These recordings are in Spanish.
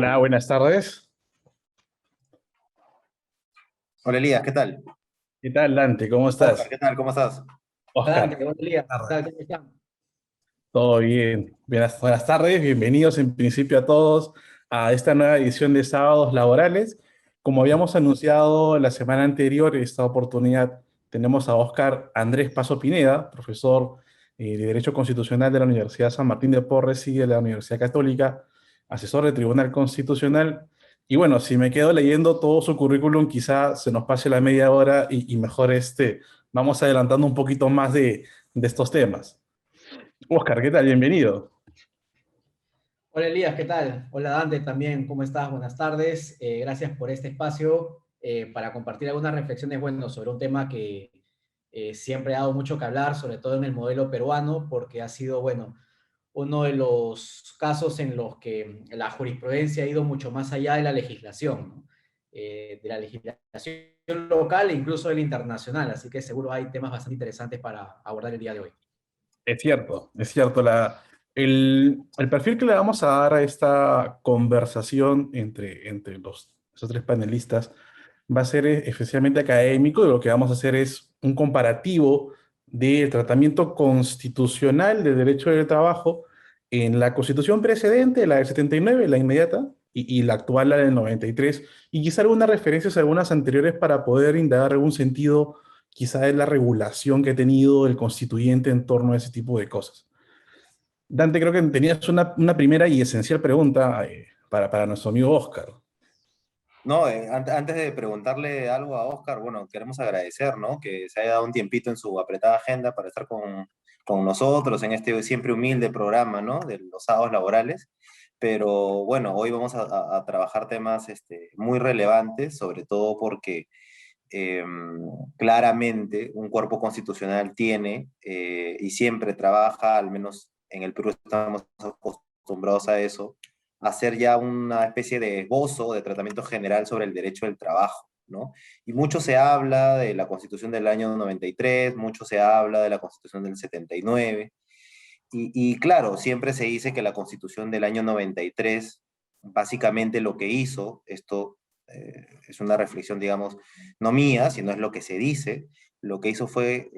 Hola, buenas tardes. Hola Elías, ¿qué tal? ¿Qué tal, Dante? ¿Cómo Oscar, estás? ¿qué tal? ¿Cómo estás? Oscar, Adelante, buenos días. ¿Qué tardes. tal? ¿Cómo están? ¿Todo bien? Buenas tardes, bienvenidos en principio a todos a esta nueva edición de Sábados Laborales. Como habíamos anunciado la semana anterior, en esta oportunidad tenemos a Oscar Andrés Paso Pineda, profesor de Derecho Constitucional de la Universidad San Martín de Porres y de la Universidad Católica, asesor de Tribunal Constitucional. Y bueno, si me quedo leyendo todo su currículum, quizá se nos pase la media hora y mejor vamos adelantando un poquito más de estos temas. Oscar, ¿qué tal? Bienvenido. Hola Elías, ¿qué tal? Hola Dante también, ¿cómo estás? Buenas tardes. Gracias por este espacio para compartir algunas reflexiones, bueno, sobre un tema que siempre ha dado mucho que hablar, sobre todo en el modelo peruano, porque ha sido, bueno, uno de los casos en los que la jurisprudencia ha ido mucho más allá de la legislación, ¿no? De la legislación local e incluso de la internacional, así que seguro hay temas bastante interesantes para abordar el día de hoy. Es cierto, es cierto. El perfil que le vamos a dar a esta conversación entre esos tres panelistas va a ser especialmente académico y lo que vamos a hacer es un comparativo del tratamiento constitucional del derecho del trabajo en la constitución precedente, la del 79, la inmediata, y la actual, la del 93, y quizá algunas referencias a algunas anteriores para poder indagar algún sentido quizá de la regulación que ha tenido el constituyente en torno a ese tipo de cosas. Dante, creo que tenías una primera y esencial pregunta para nuestro amigo Oscar. No, antes de preguntarle algo a Oscar, bueno, queremos agradecer, ¿no? Que se haya dado un tiempito en su apretada agenda para estar con nosotros en este siempre humilde programa, ¿no? De los sábados laborales. Pero bueno, hoy vamos a trabajar temas muy relevantes, sobre todo porque eh, claramente un cuerpo constitucional tiene y siempre trabaja, al menos en el Perú estamos acostumbrados a eso, hacer ya una especie de esbozo de tratamiento general sobre el derecho del trabajo, ¿no? Y mucho se habla de la Constitución del año 93, mucho se habla de la Constitución del 79, y claro, siempre se dice que la Constitución del año 93, básicamente lo que hizo, esto es una reflexión, digamos, no mía, sino es lo que se dice, lo que hizo fue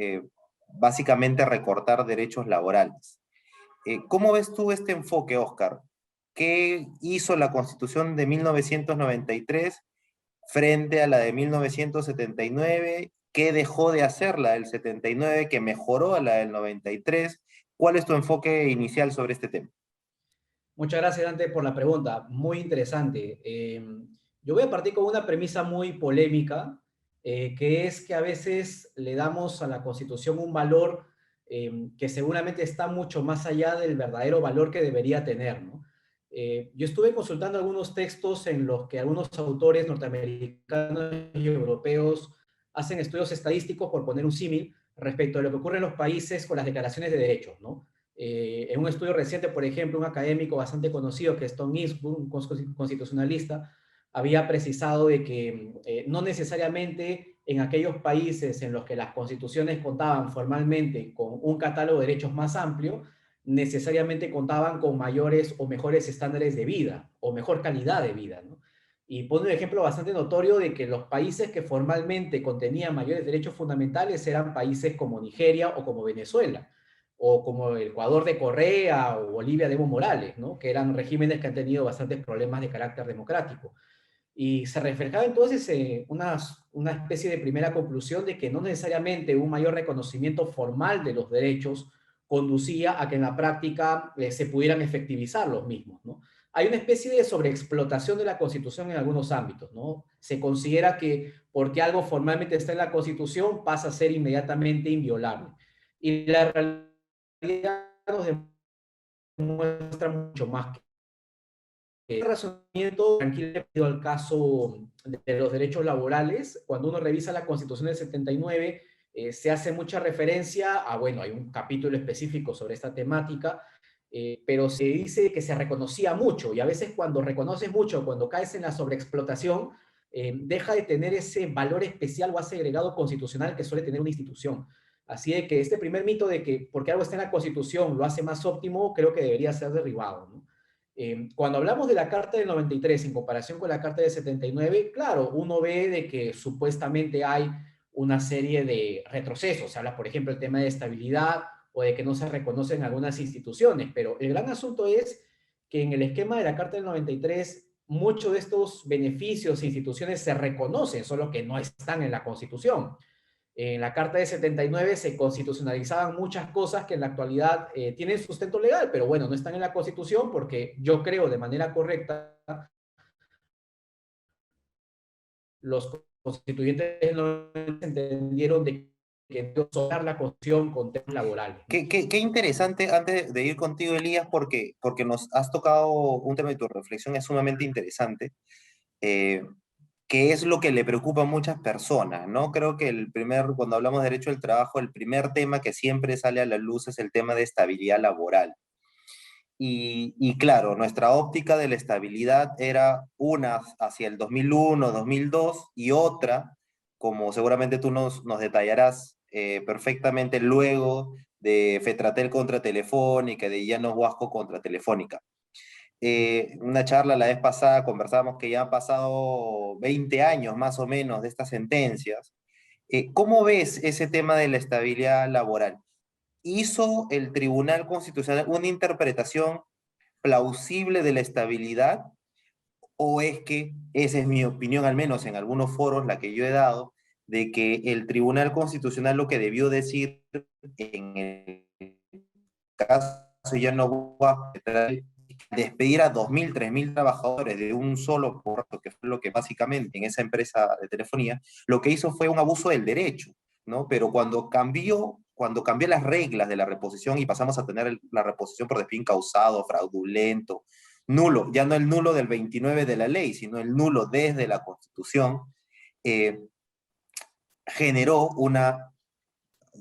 básicamente recortar derechos laborales. ¿Cómo ves tú este enfoque, Oscar? ¿Qué hizo la Constitución de 1993 frente a la de 1979? ¿Qué dejó de hacer la del 79 que mejoró a la del 93? ¿Cuál es tu enfoque inicial sobre este tema? Muchas gracias, Dante, por la pregunta. Muy interesante. Yo voy a partir con una premisa muy polémica, que es que a veces le damos a la Constitución un valor que seguramente está mucho más allá del verdadero valor que debería tener, ¿no? Yo estuve consultando algunos textos en los que algunos autores norteamericanos y europeos hacen estudios estadísticos, por poner un símil, respecto a lo que ocurre en los países con las declaraciones de derechos, ¿no? En un estudio reciente, por ejemplo, un académico bastante conocido, que es Tom Ginsburg, un constitucionalista, había precisado de que no necesariamente en aquellos países en los que las constituciones contaban formalmente con un catálogo de derechos más amplio, necesariamente contaban con mayores o mejores estándares de vida o mejor calidad de vida, ¿no? Y pone un ejemplo bastante notorio de que los países que formalmente contenían mayores derechos fundamentales eran países como Nigeria o como Venezuela, o como el Ecuador de Correa o Bolivia de Evo Morales, ¿no? Que eran regímenes que han tenido bastantes problemas de carácter democrático. Y se reflejaba entonces una especie de primera conclusión de que no necesariamente un mayor reconocimiento formal de los derechos conducía a que en la práctica se pudieran efectivizar los mismos, ¿no? Hay una especie de sobreexplotación de la Constitución en algunos ámbitos, ¿no? Se considera que porque algo formalmente está en la Constitución pasa a ser inmediatamente inviolable. Y la realidad nos demuestra mucho más que el razonamiento tranquilo al caso de los derechos laborales. Cuando uno revisa la Constitución del 79, se hace mucha referencia a, bueno, hay un capítulo específico sobre esta temática, pero se dice que se reconocía mucho, y a veces cuando reconoces mucho, cuando caes en la sobreexplotación, deja de tener ese valor especial o agregado constitucional que suele tener una institución. Así de que este primer mito de que porque algo está en la Constitución lo hace más óptimo, creo que debería ser derribado, ¿no? Cuando hablamos de la Carta del 93 en comparación con la Carta del 79, claro, uno ve de que supuestamente hay una serie de retrocesos. Se habla, por ejemplo, del tema de estabilidad o de que no se reconocen algunas instituciones, pero el gran asunto es que en el esquema de la Carta del 93 muchos de estos beneficios e instituciones se reconocen, solo que no están en la Constitución. En la Carta de 79 se constitucionalizaban muchas cosas que en la actualidad tienen sustento legal, pero bueno, no están en la Constitución porque yo creo de manera correcta los constituyentes no entendieron de que debe soltar la Constitución con temas laborales. Qué interesante, antes de ir contigo, Elías, porque nos has tocado un tema de tu reflexión, es sumamente interesante, que es lo que le preocupa a muchas personas, ¿no? Creo que cuando hablamos de derecho del trabajo, el primer tema que siempre sale a la luz es el tema de estabilidad laboral. Y claro, nuestra óptica de la estabilidad era una hacia el 2001, 2002 y otra, como seguramente tú nos detallarás perfectamente luego de Fetratel contra Telefónica, de Llanos Huasco contra Telefónica. Una charla la vez pasada conversábamos que ya han pasado 20 años más o menos de estas sentencias. ¿Cómo ves ese tema de la estabilidad laboral? ¿Hizo el Tribunal Constitucional una interpretación plausible de la estabilidad? ¿O es que, esa es mi opinión, al menos en algunos foros, la que yo he dado, de que el Tribunal Constitucional lo que debió decir en el caso ya no va a despedir a 2.000, 3.000 trabajadores de un solo puerto, que fue lo que básicamente en esa empresa de telefonía, lo que hizo fue un abuso del derecho, ¿no? Pero cuando cambió las reglas de la reposición y pasamos a tener la reposición por despido incausado, fraudulento, nulo, ya no el nulo del 29 de la ley, sino el nulo desde la Constitución, eh, generó al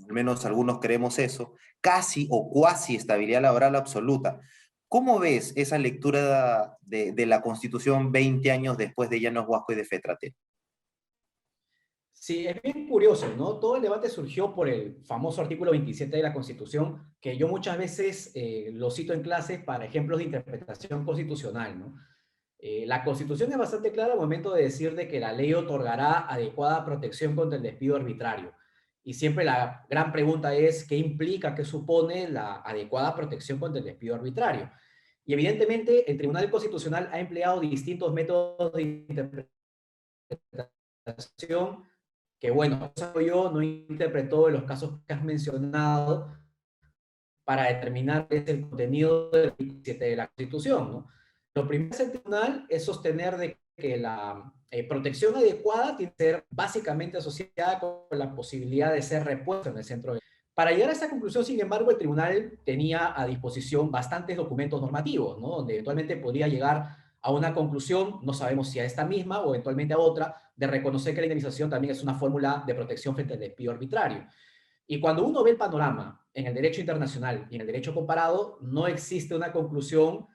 menos algunos creemos eso, casi o cuasi estabilidad laboral absoluta. ¿Cómo ves esa lectura de la Constitución 20 años después de Llanos Huasco y de Fetratel? Sí, es bien curioso, ¿no? Todo el debate surgió por el famoso artículo 27 de la Constitución, que yo muchas veces lo cito en clases para ejemplos de interpretación constitucional, ¿no? La Constitución es bastante clara al momento de decir de que la ley otorgará adecuada protección contra el despido arbitrario. Y siempre la gran pregunta es, ¿qué implica, qué supone la adecuada protección contra el despido arbitrario? Y evidentemente el Tribunal Constitucional ha empleado distintos métodos de interpretación que, bueno, yo no interpretó en los casos que has mencionado para determinar qué es el contenido del 27 de la Constitución, ¿no? Lo primero que hace el tribunal es sostener de que la protección adecuada tiene que ser básicamente asociada con la posibilidad de ser repuesto en el centro. Para llegar a esta conclusión, sin embargo, el tribunal tenía a disposición bastantes documentos normativos, ¿no? Donde eventualmente podría llegar a una conclusión, no sabemos si a esta misma o eventualmente a otra, de reconocer que la indemnización también es una fórmula de protección frente al despido arbitrario. Y cuando uno ve el panorama en el derecho internacional y en el derecho comparado, no existe una conclusión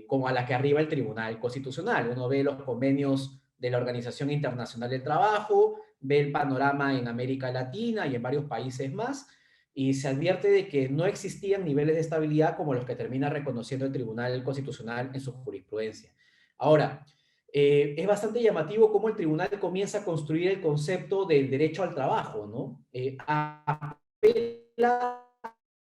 como a la que arriba el Tribunal Constitucional. Uno ve los convenios de la Organización Internacional del Trabajo, ve el panorama en América Latina y en varios países más, y se advierte de que no existían niveles de estabilidad como los que termina reconociendo el Tribunal Constitucional en su jurisprudencia. Ahora, es bastante llamativo cómo el tribunal comienza a construir el concepto del derecho al trabajo, ¿no? Apela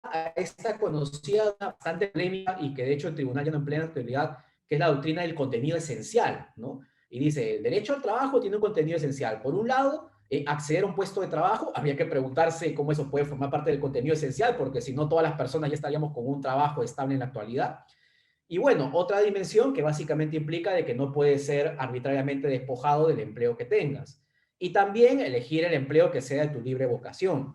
a esta conocida, bastante polémica y que de hecho el tribunal ya no emplea en la actualidad, que es la doctrina del contenido esencial, ¿no? Y dice, el derecho al trabajo tiene un contenido esencial. Por un lado, acceder a un puesto de trabajo, habría que preguntarse cómo eso puede formar parte del contenido esencial, porque si no todas las personas ya estaríamos con un trabajo estable en la actualidad. Y bueno, otra dimensión que básicamente implica de que no puedes ser arbitrariamente despojado del empleo que tengas. Y también elegir el empleo que sea de tu libre vocación.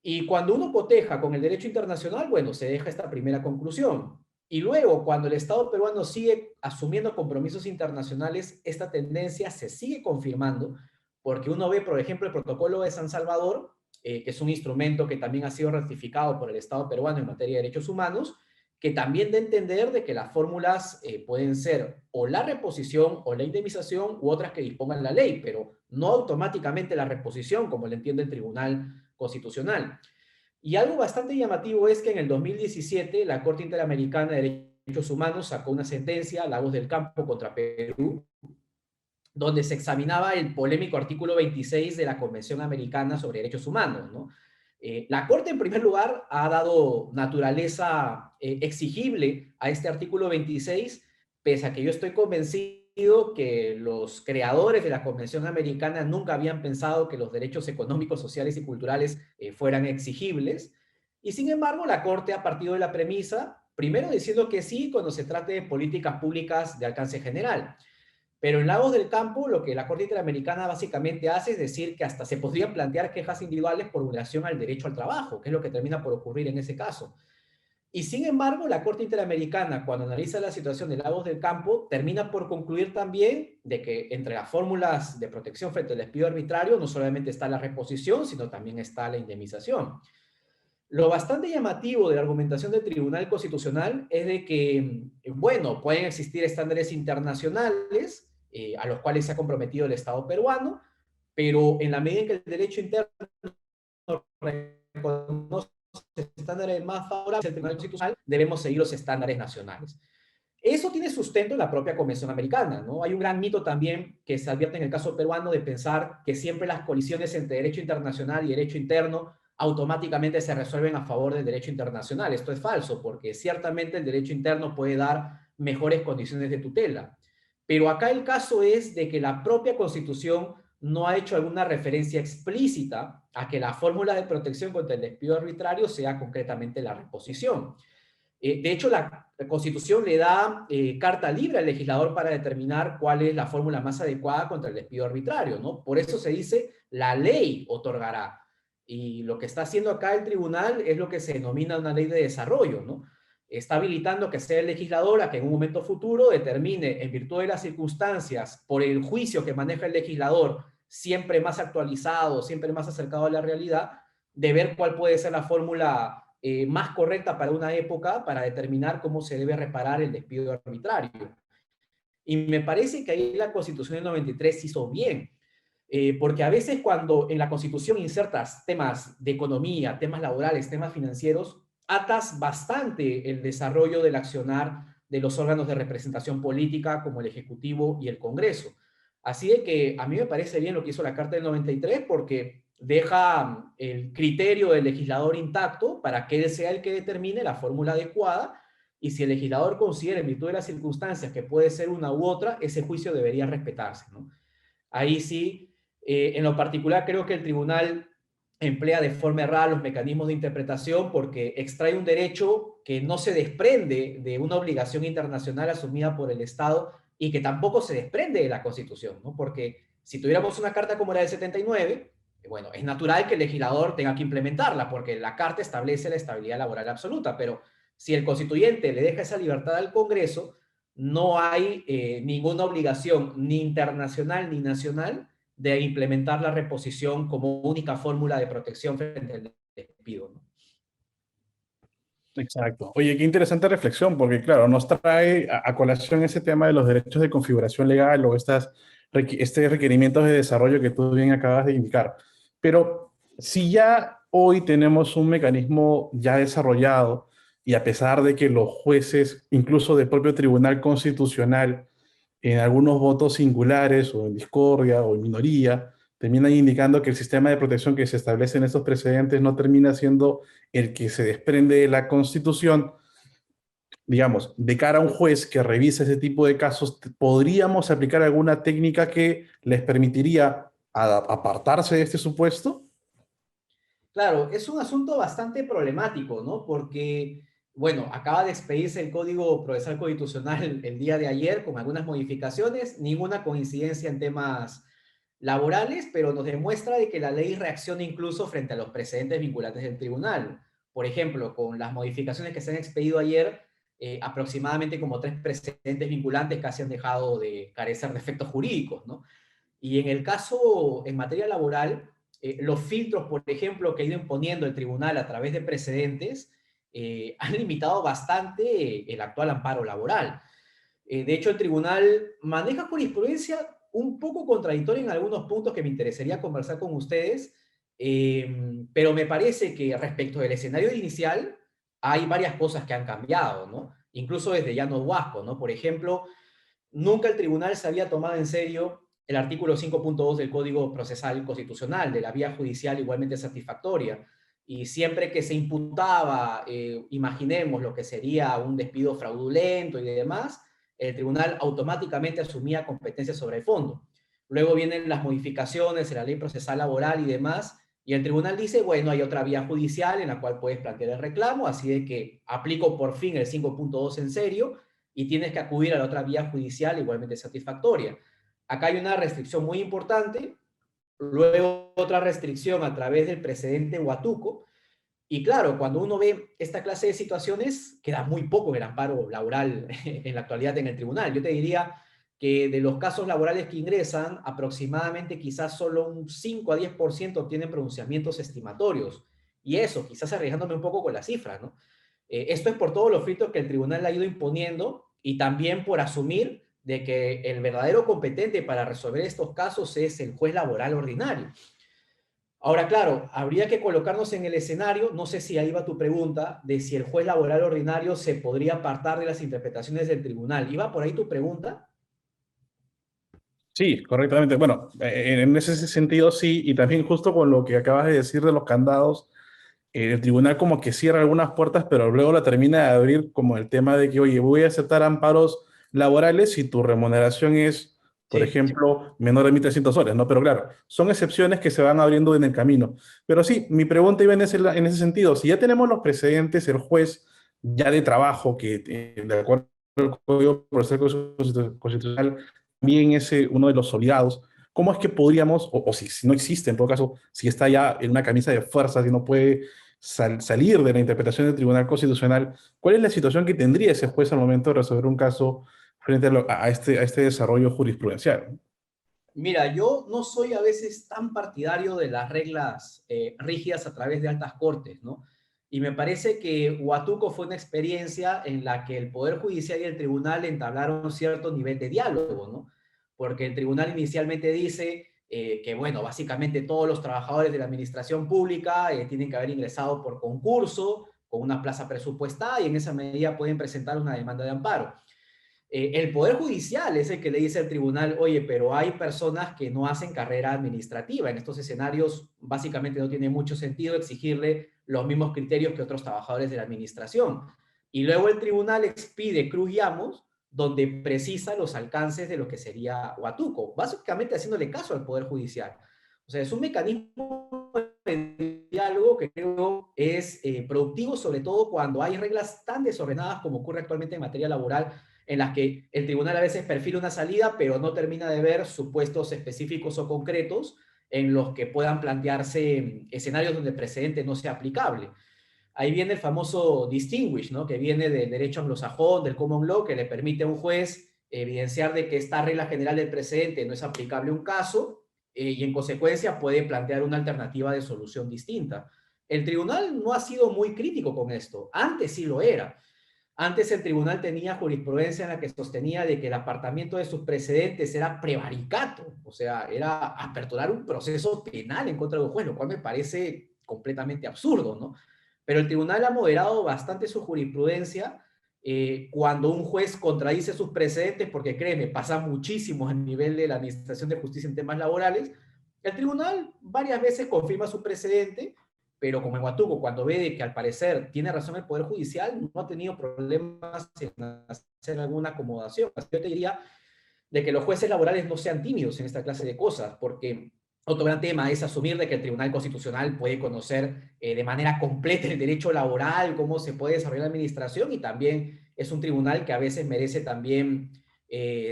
Y cuando uno coteja con el derecho internacional, bueno, se deja esta primera conclusión. Y luego, cuando el Estado peruano sigue asumiendo compromisos internacionales, esta tendencia se sigue confirmando, porque uno ve, por ejemplo, el protocolo de San Salvador, que es un instrumento que también ha sido ratificado por el Estado peruano en materia de derechos humanos, que también da a entender de que las fórmulas pueden ser o la reposición o la indemnización u otras que dispongan la ley, pero no automáticamente la reposición, como lo entiende el Tribunal Constitucional. Y algo bastante llamativo es que en el 2017 la Corte Interamericana de Derechos Humanos sacó una sentencia, Lagos del Campo contra Perú, donde se examinaba el polémico artículo 26 de la Convención Americana sobre Derechos Humanos, ¿no? La Corte, en primer lugar, ha dado naturaleza exigible a este artículo 26, pese a que yo estoy convencido que los creadores de la Convención Americana nunca habían pensado que los derechos económicos, sociales y culturales fueran exigibles. Y sin embargo, la Corte ha partido de la premisa, primero diciendo que sí cuando se trate de políticas públicas de alcance general. Pero en Lagos del Campo, lo que la Corte Interamericana básicamente hace es decir que hasta se podrían plantear quejas individuales por violación al derecho al trabajo, que es lo que termina por ocurrir en ese caso. Y sin embargo, la Corte Interamericana, cuando analiza la situación de Lagos del Campo, termina por concluir también de que entre las fórmulas de protección frente al despido arbitrario no solamente está la reposición, sino también está la indemnización. Lo bastante llamativo de la argumentación del Tribunal Constitucional es de que, bueno, pueden existir estándares internacionales a los cuales se ha comprometido el Estado peruano, pero en la medida en que el derecho interno reconoce estándares más favorables del Tribunal Constitucional, debemos seguir los estándares nacionales. Eso tiene sustento en la propia Convención Americana, ¿no? Hay un gran mito también que se advierte en el caso peruano de pensar que siempre las colisiones entre derecho internacional y derecho interno automáticamente se resuelven a favor del derecho internacional. Esto es falso, porque ciertamente el derecho interno puede dar mejores condiciones de tutela. Pero acá el caso es de que la propia Constitución no ha hecho alguna referencia explícita a que la fórmula de protección contra el despido arbitrario sea concretamente la reposición. De hecho, la Constitución le da carta libre al legislador para determinar cuál es la fórmula más adecuada contra el despido arbitrario, ¿no? Por eso se dice, la ley otorgará. Y lo que está haciendo acá el tribunal es lo que se denomina una ley de desarrollo, ¿no? Está habilitando que sea el legislador a que en un momento futuro determine, en virtud de las circunstancias, por el juicio que maneja el legislador, siempre más actualizado, siempre más acercado a la realidad, de ver cuál puede ser la fórmula más correcta para una época para determinar cómo se debe reparar el despido arbitrario. Y me parece que ahí la Constitución del 93 hizo bien, porque a veces cuando en la Constitución insertas temas de economía, temas laborales, temas financieros, atas bastante el desarrollo del accionar de los órganos de representación política como el Ejecutivo y el Congreso. Así de que a mí me parece bien lo que hizo la Carta del 93 porque deja el criterio del legislador intacto para que él sea el que determine la fórmula adecuada y si el legislador considera en virtud de las circunstancias que puede ser una u otra, ese juicio debería respetarse, ¿no? Ahí sí, en lo particular creo que el tribunal emplea de forma errada los mecanismos de interpretación porque extrae un derecho que no se desprende de una obligación internacional asumida por el Estado y que tampoco se desprende de la Constitución, ¿no? Porque si tuviéramos una carta como la del 79, bueno, es natural que el legislador tenga que implementarla porque la carta establece la estabilidad laboral absoluta, pero si el constituyente le deja esa libertad al Congreso, no hay ninguna obligación ni internacional ni nacional de implementar la reposición como única fórmula de protección frente al despido, ¿no? Exacto. Oye, qué interesante reflexión, porque claro, nos trae a colación ese tema de los derechos de configuración legal o este requerimientos de desarrollo que tú bien acabas de indicar. Pero si ya hoy tenemos un mecanismo ya desarrollado y a pesar de que los jueces, incluso del propio Tribunal Constitucional, en algunos votos singulares o en discordia o en minoría, terminan indicando que el sistema de protección que se establece en estos precedentes no termina siendo el que se desprende de la Constitución, digamos, de cara a un juez que revisa ese tipo de casos, ¿podríamos aplicar alguna técnica que les permitiría apartarse de este supuesto? Claro, es un asunto bastante problemático, ¿no? Porque, bueno, acaba de expedirse el Código Procesal Constitucional el día de ayer con algunas modificaciones, ninguna coincidencia en temas laborales, pero nos demuestra de que la ley reacciona incluso frente a los precedentes vinculantes del tribunal. Por ejemplo, con las modificaciones que se han expedido ayer, aproximadamente como 3 precedentes vinculantes casi han dejado de carecer de efectos jurídicos, ¿no? Y en el caso, en materia laboral, los filtros, por ejemplo, que ha ido imponiendo el tribunal a través de precedentes, han limitado bastante el actual amparo laboral. De hecho, el tribunal maneja jurisprudencia un poco contradictoria en algunos puntos que me interesaría conversar con ustedes, pero me parece que respecto del escenario inicial hay varias cosas que han cambiado, ¿no? incluso desde Llanos Huasco, ¿no? Por ejemplo, nunca el tribunal se había tomado en serio el artículo 5.2 del Código Procesal Constitucional, de la vía judicial igualmente satisfactoria. Y siempre que se imputaba, imaginemos lo que sería un despido fraudulento y demás, el tribunal automáticamente asumía competencia sobre el fondo. Luego vienen las modificaciones en la ley procesal laboral y demás, y el tribunal dice, bueno, hay otra vía judicial en la cual puedes plantear el reclamo, así de que aplico por fin el 5.2 en serio, y tienes que acudir a la otra vía judicial igualmente satisfactoria. Acá hay una restricción muy importante, luego otra restricción a través del precedente Huatuco, y claro, cuando uno ve esta clase de situaciones, queda muy poco en el amparo laboral en la actualidad en el tribunal. Yo te diría que de los casos laborales que ingresan, aproximadamente quizás solo un 5 a 10% obtienen pronunciamientos estimatorios. Y eso, quizás arriesgándome un poco con las cifras, ¿no? Esto es por todos los fritos que el tribunal ha ido imponiendo y también por asumir de que el verdadero competente para resolver estos casos es el juez laboral ordinario. Ahora, claro, habría que colocarnos en el escenario, no sé si ahí va tu pregunta, de si el juez laboral ordinario se podría apartar de las interpretaciones del tribunal. ¿Iba por ahí tu pregunta? Sí, correctamente. Bueno, en ese sentido sí, y también justo con lo que acabas de decir de los candados, el tribunal como que cierra algunas puertas, pero luego la termina de abrir como el tema de que, oye, voy a aceptar amparos laborales si tu remuneración es, por Sí. ejemplo, menor de 1.300 soles, ¿no? Pero claro, son excepciones que se van abriendo en el camino. Pero sí, mi pregunta iba en ese sentido. Si ya tenemos los precedentes, el juez ya de trabajo, que de acuerdo al Código Procesal Constitucional, también es uno de los obligados, ¿cómo es que podríamos, o si no existe en todo caso, si está ya en una camisa de fuerza, si no puede salir de la interpretación del Tribunal Constitucional, cuál es la situación que tendría ese juez al momento de resolver un caso frente a este desarrollo jurisprudencial? Mira, yo no soy a veces tan partidario de las reglas rígidas a través de altas cortes, ¿no? Y me parece que Huatuco fue una experiencia en la que el Poder Judicial y el tribunal entablaron cierto nivel de diálogo, ¿no? Porque el tribunal inicialmente dice que, bueno, básicamente todos los trabajadores de la administración pública tienen que haber ingresado por concurso, con una plaza presupuestada, y en esa medida pueden presentar una demanda de amparo. El Poder Judicial es el que le dice al tribunal, oye, pero hay personas que no hacen carrera administrativa. En estos escenarios, básicamente no tiene mucho sentido exigirle los mismos criterios que otros trabajadores de la administración. Y luego el tribunal expide Cruz y Amos, donde precisa los alcances de lo que sería Huatuco, básicamente haciéndole caso al Poder Judicial. O sea, es un mecanismo de diálogo que creo es productivo, sobre todo cuando hay reglas tan desordenadas como ocurre actualmente en materia laboral, en las que el tribunal a veces perfila una salida, pero no termina de ver supuestos específicos o concretos en los que puedan plantearse escenarios donde el precedente no sea aplicable. Ahí viene el famoso distinguish, ¿no? Que viene del derecho anglosajón, del common law, que le permite a un juez evidenciar de que esta regla general del precedente no es aplicable a un caso y en consecuencia puede plantear una alternativa de solución distinta. El tribunal no ha sido muy crítico con esto, antes sí lo era. Antes el tribunal tenía jurisprudencia en la que sostenía de que el apartamiento de sus precedentes era prevaricato, o sea, era aperturar un proceso penal en contra de un juez, lo cual me parece completamente absurdo, ¿no? Pero el tribunal ha moderado bastante su jurisprudencia cuando un juez contradice sus precedentes, porque créeme, pasa muchísimo a nivel de la Administración de Justicia en temas laborales. El tribunal varias veces confirma su precedente, pero como en Huatuco, cuando ve de que al parecer tiene razón el Poder Judicial, no ha tenido problemas en hacer alguna acomodación. Así yo te diría de que los jueces laborales no sean tímidos en esta clase de cosas, porque otro gran tema es asumir de que el Tribunal Constitucional puede conocer de manera completa el derecho laboral, cómo se puede desarrollar la administración, y también es un tribunal que a veces merece también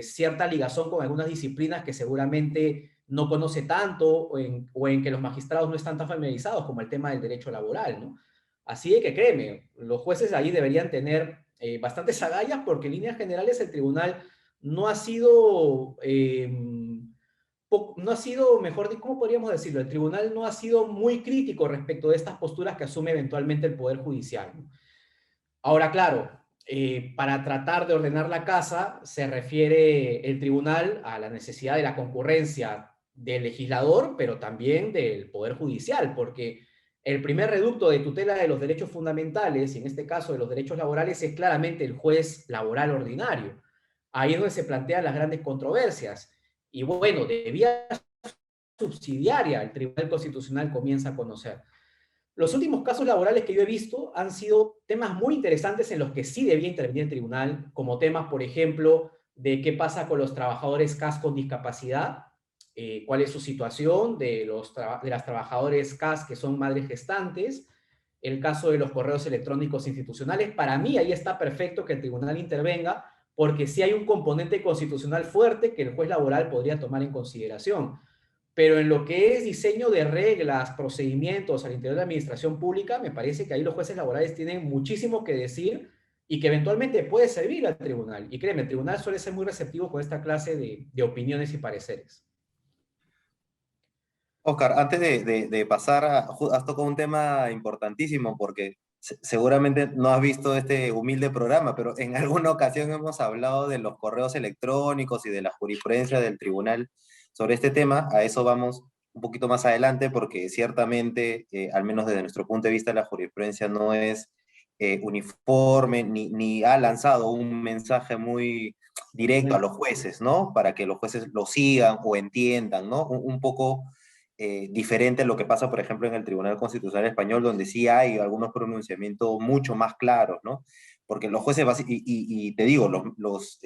cierta ligazón con algunas disciplinas que seguramente no conoce tanto o en que los magistrados no están tan familiarizados, como el tema del derecho laboral, ¿no? Así de que créeme, los jueces ahí deberían tener bastantes agallas porque en líneas generales el tribunal no ha sido, no ha sido, mejor, ¿cómo podríamos decirlo? El tribunal no ha sido muy crítico respecto de estas posturas que asume eventualmente el Poder Judicial, ¿no? Ahora, claro, para tratar de ordenar la casa, se refiere el tribunal a la necesidad de la concurrencia del legislador, pero también del Poder Judicial, porque El primer reducto de tutela de los derechos fundamentales, y en este caso de los derechos laborales, es claramente el juez laboral ordinario. Ahí es donde se plantean las grandes controversias. Y bueno, de vía subsidiaria, el Tribunal Constitucional comienza a conocer. Los últimos casos laborales que yo he visto han sido temas muy interesantes en los que sí debía intervenir el tribunal, como temas, por ejemplo, de qué pasa con los trabajadores CAS con discapacidad, cuál es su situación de las trabajadores CAS que son madres gestantes, el caso de los correos electrónicos institucionales. Para mí ahí está perfecto que el tribunal intervenga, porque sí hay un componente constitucional fuerte que el juez laboral podría tomar en consideración. Pero en lo que es diseño de reglas, procedimientos al interior de la administración pública, me parece que ahí los jueces laborales tienen muchísimo que decir y que eventualmente puede servir al tribunal. Y créeme, el tribunal suele ser muy receptivo con esta clase de opiniones y pareceres. Oscar, antes de pasar has tocado un tema importantísimo porque seguramente no has visto este humilde programa, pero en alguna ocasión hemos hablado de los correos electrónicos y de la jurisprudencia del tribunal sobre este tema. A eso vamos un poquito más adelante porque ciertamente, al menos desde nuestro punto de vista, la jurisprudencia no es uniforme ni ha lanzado un mensaje muy directo a los jueces, ¿no? Para que los jueces lo sigan o entiendan, ¿no? Un poco diferente a lo que pasa, por ejemplo, en el Tribunal Constitucional Español, donde sí hay algunos pronunciamientos mucho más claros, ¿no? Porque los jueces, y te digo, los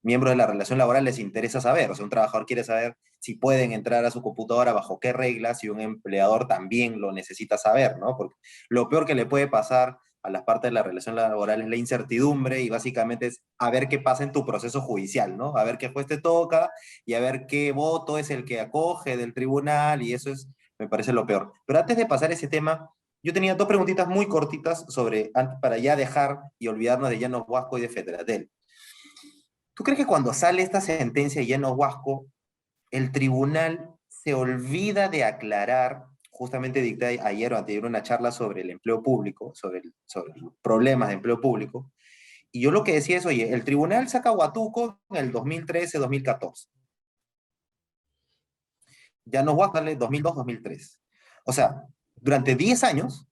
miembros de la relación laboral les interesa saber, o sea, un trabajador quiere saber si pueden entrar a su computadora, bajo qué reglas, y un empleador también lo necesita saber, ¿no? Porque lo peor que le puede pasar a las partes de la relación laboral es la incertidumbre y básicamente es a ver qué pasa en tu proceso judicial, ¿no? A ver qué juez te toca y a ver qué voto es el que acoge del tribunal y eso es, me parece lo peor. Pero antes de pasar ese tema, yo tenía dos preguntitas muy cortitas sobre, para ya dejar y olvidarnos de Llanos Huasco y de Fetratel. ¿Tú crees que cuando sale esta sentencia de Llanos Huasco, el tribunal se olvida de aclarar, justamente dicté ayer o anteayer una charla sobre el empleo público, sobre los problemas de empleo público, y yo lo que decía es, oye, el tribunal saca Huatuco en el 2013-2014, ya nos va a darle 2002-2003. O sea, durante 10 años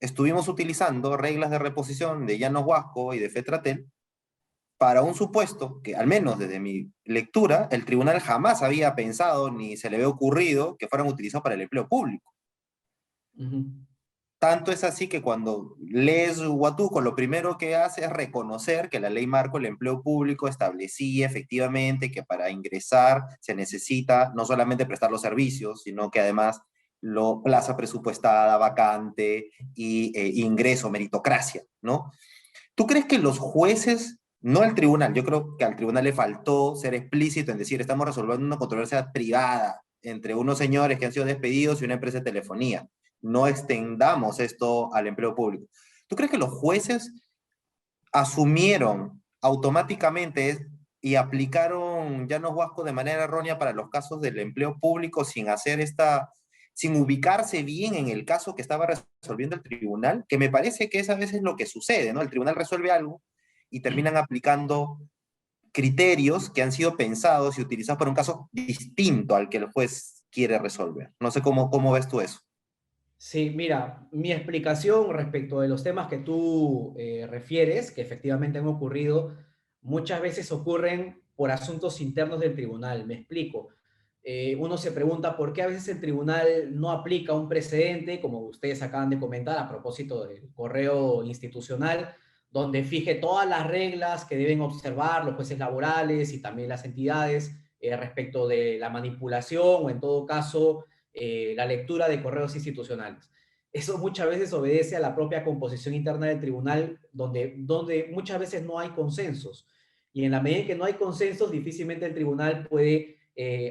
estuvimos utilizando reglas de reposición de Llanos Huasco y de Fetratel para un supuesto que, al menos desde mi lectura, el tribunal jamás había pensado ni se le había ocurrido que fueran utilizados para el empleo público. Tanto es así que cuando lees Huatuco, lo primero que hace es reconocer que la ley marco del empleo público establecía efectivamente que para ingresar se necesita no solamente prestar los servicios, sino que además plaza presupuestada, vacante y ingreso, meritocracia, ¿no? ¿Tú crees que los jueces, no el tribunal, yo creo que al tribunal le faltó ser explícito en decir, estamos resolviendo una controversia privada entre unos señores que han sido despedidos y una empresa de telefonía, no extendamos esto al empleo público? ¿Tú crees que los jueces asumieron automáticamente y aplicaron Llanos Huasco de manera errónea para los casos del empleo público sin ubicarse bien en el caso que estaba resolviendo el tribunal? Que me parece que es a veces lo que sucede, ¿no? El tribunal resuelve algo y terminan aplicando criterios que han sido pensados y utilizados para un caso distinto al que el juez quiere resolver. No sé cómo ves tú eso. Sí, mira, mi explicación respecto de los temas que tú refieres, que efectivamente han ocurrido, muchas veces ocurren por asuntos internos del tribunal. Me explico. Uno se pregunta por qué a veces el tribunal no aplica un precedente, como ustedes acaban de comentar a propósito del correo institucional, donde fije todas las reglas que deben observar los jueces laborales y también las entidades respecto de la manipulación o en todo caso la lectura de correos institucionales. Eso muchas veces obedece a la propia composición interna del tribunal, donde muchas veces no hay consensos. Y en la medida en que no hay consensos, difícilmente el tribunal puede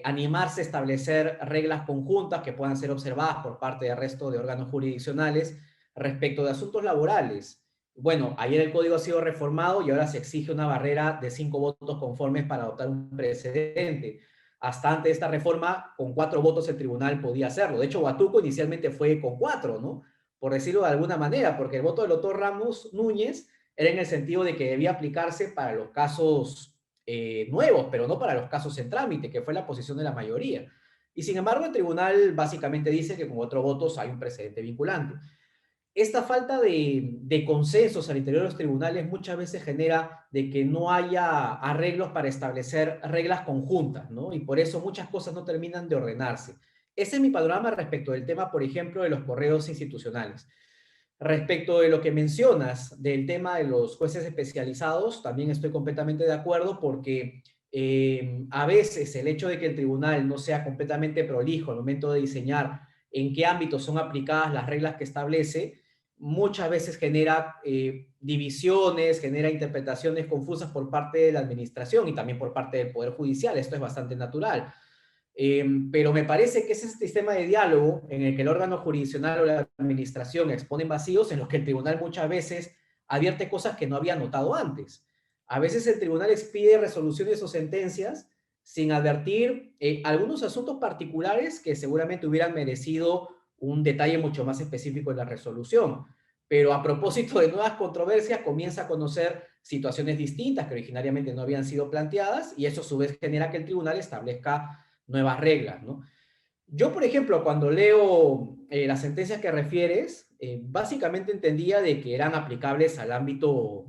animarse a establecer reglas conjuntas que puedan ser observadas por parte del resto de órganos jurisdiccionales respecto de asuntos laborales. Bueno, ayer el código ha sido reformado y ahora se exige una barrera de 5 votos conformes para adoptar un precedente. Hasta antes de esta reforma, con 4 votos el tribunal podía hacerlo. De hecho, Huatuco inicialmente fue con 4, ¿no? Por decirlo de alguna manera, porque el voto del doctor Ramos Núñez era en el sentido de que debía aplicarse para los casos nuevos, pero no para los casos en trámite, que fue la posición de la mayoría. Y sin embargo, el tribunal básicamente dice que con 4 votos hay un precedente vinculante. Esta falta de consensos al interior de los tribunales muchas veces genera de que no haya arreglos para establecer reglas conjuntas, ¿no? Y por eso muchas cosas no terminan de ordenarse. Ese es mi panorama respecto del tema, por ejemplo, de los correos institucionales. Respecto de lo que mencionas del tema de los jueces especializados, también estoy completamente de acuerdo porque a veces el hecho de que el tribunal no sea completamente prolijo al momento de diseñar en qué ámbitos son aplicadas las reglas que establece, muchas veces genera divisiones, genera interpretaciones confusas por parte de la administración y también por parte del Poder Judicial. Esto es bastante natural. Pero me parece que ese sistema de diálogo en el que el órgano jurisdiccional o la administración exponen vacíos en los que el tribunal muchas veces advierte cosas que no había notado antes. A veces el tribunal expide resoluciones o sentencias sin advertir algunos asuntos particulares que seguramente hubieran merecido un detalle mucho más específico en la resolución. Pero a propósito de nuevas controversias, comienza a conocer situaciones distintas que originariamente no habían sido planteadas y eso a su vez genera que el tribunal establezca nuevas reglas, ¿no? Yo, por ejemplo, cuando leo las sentencias que refieres, básicamente entendía de que eran aplicables al ámbito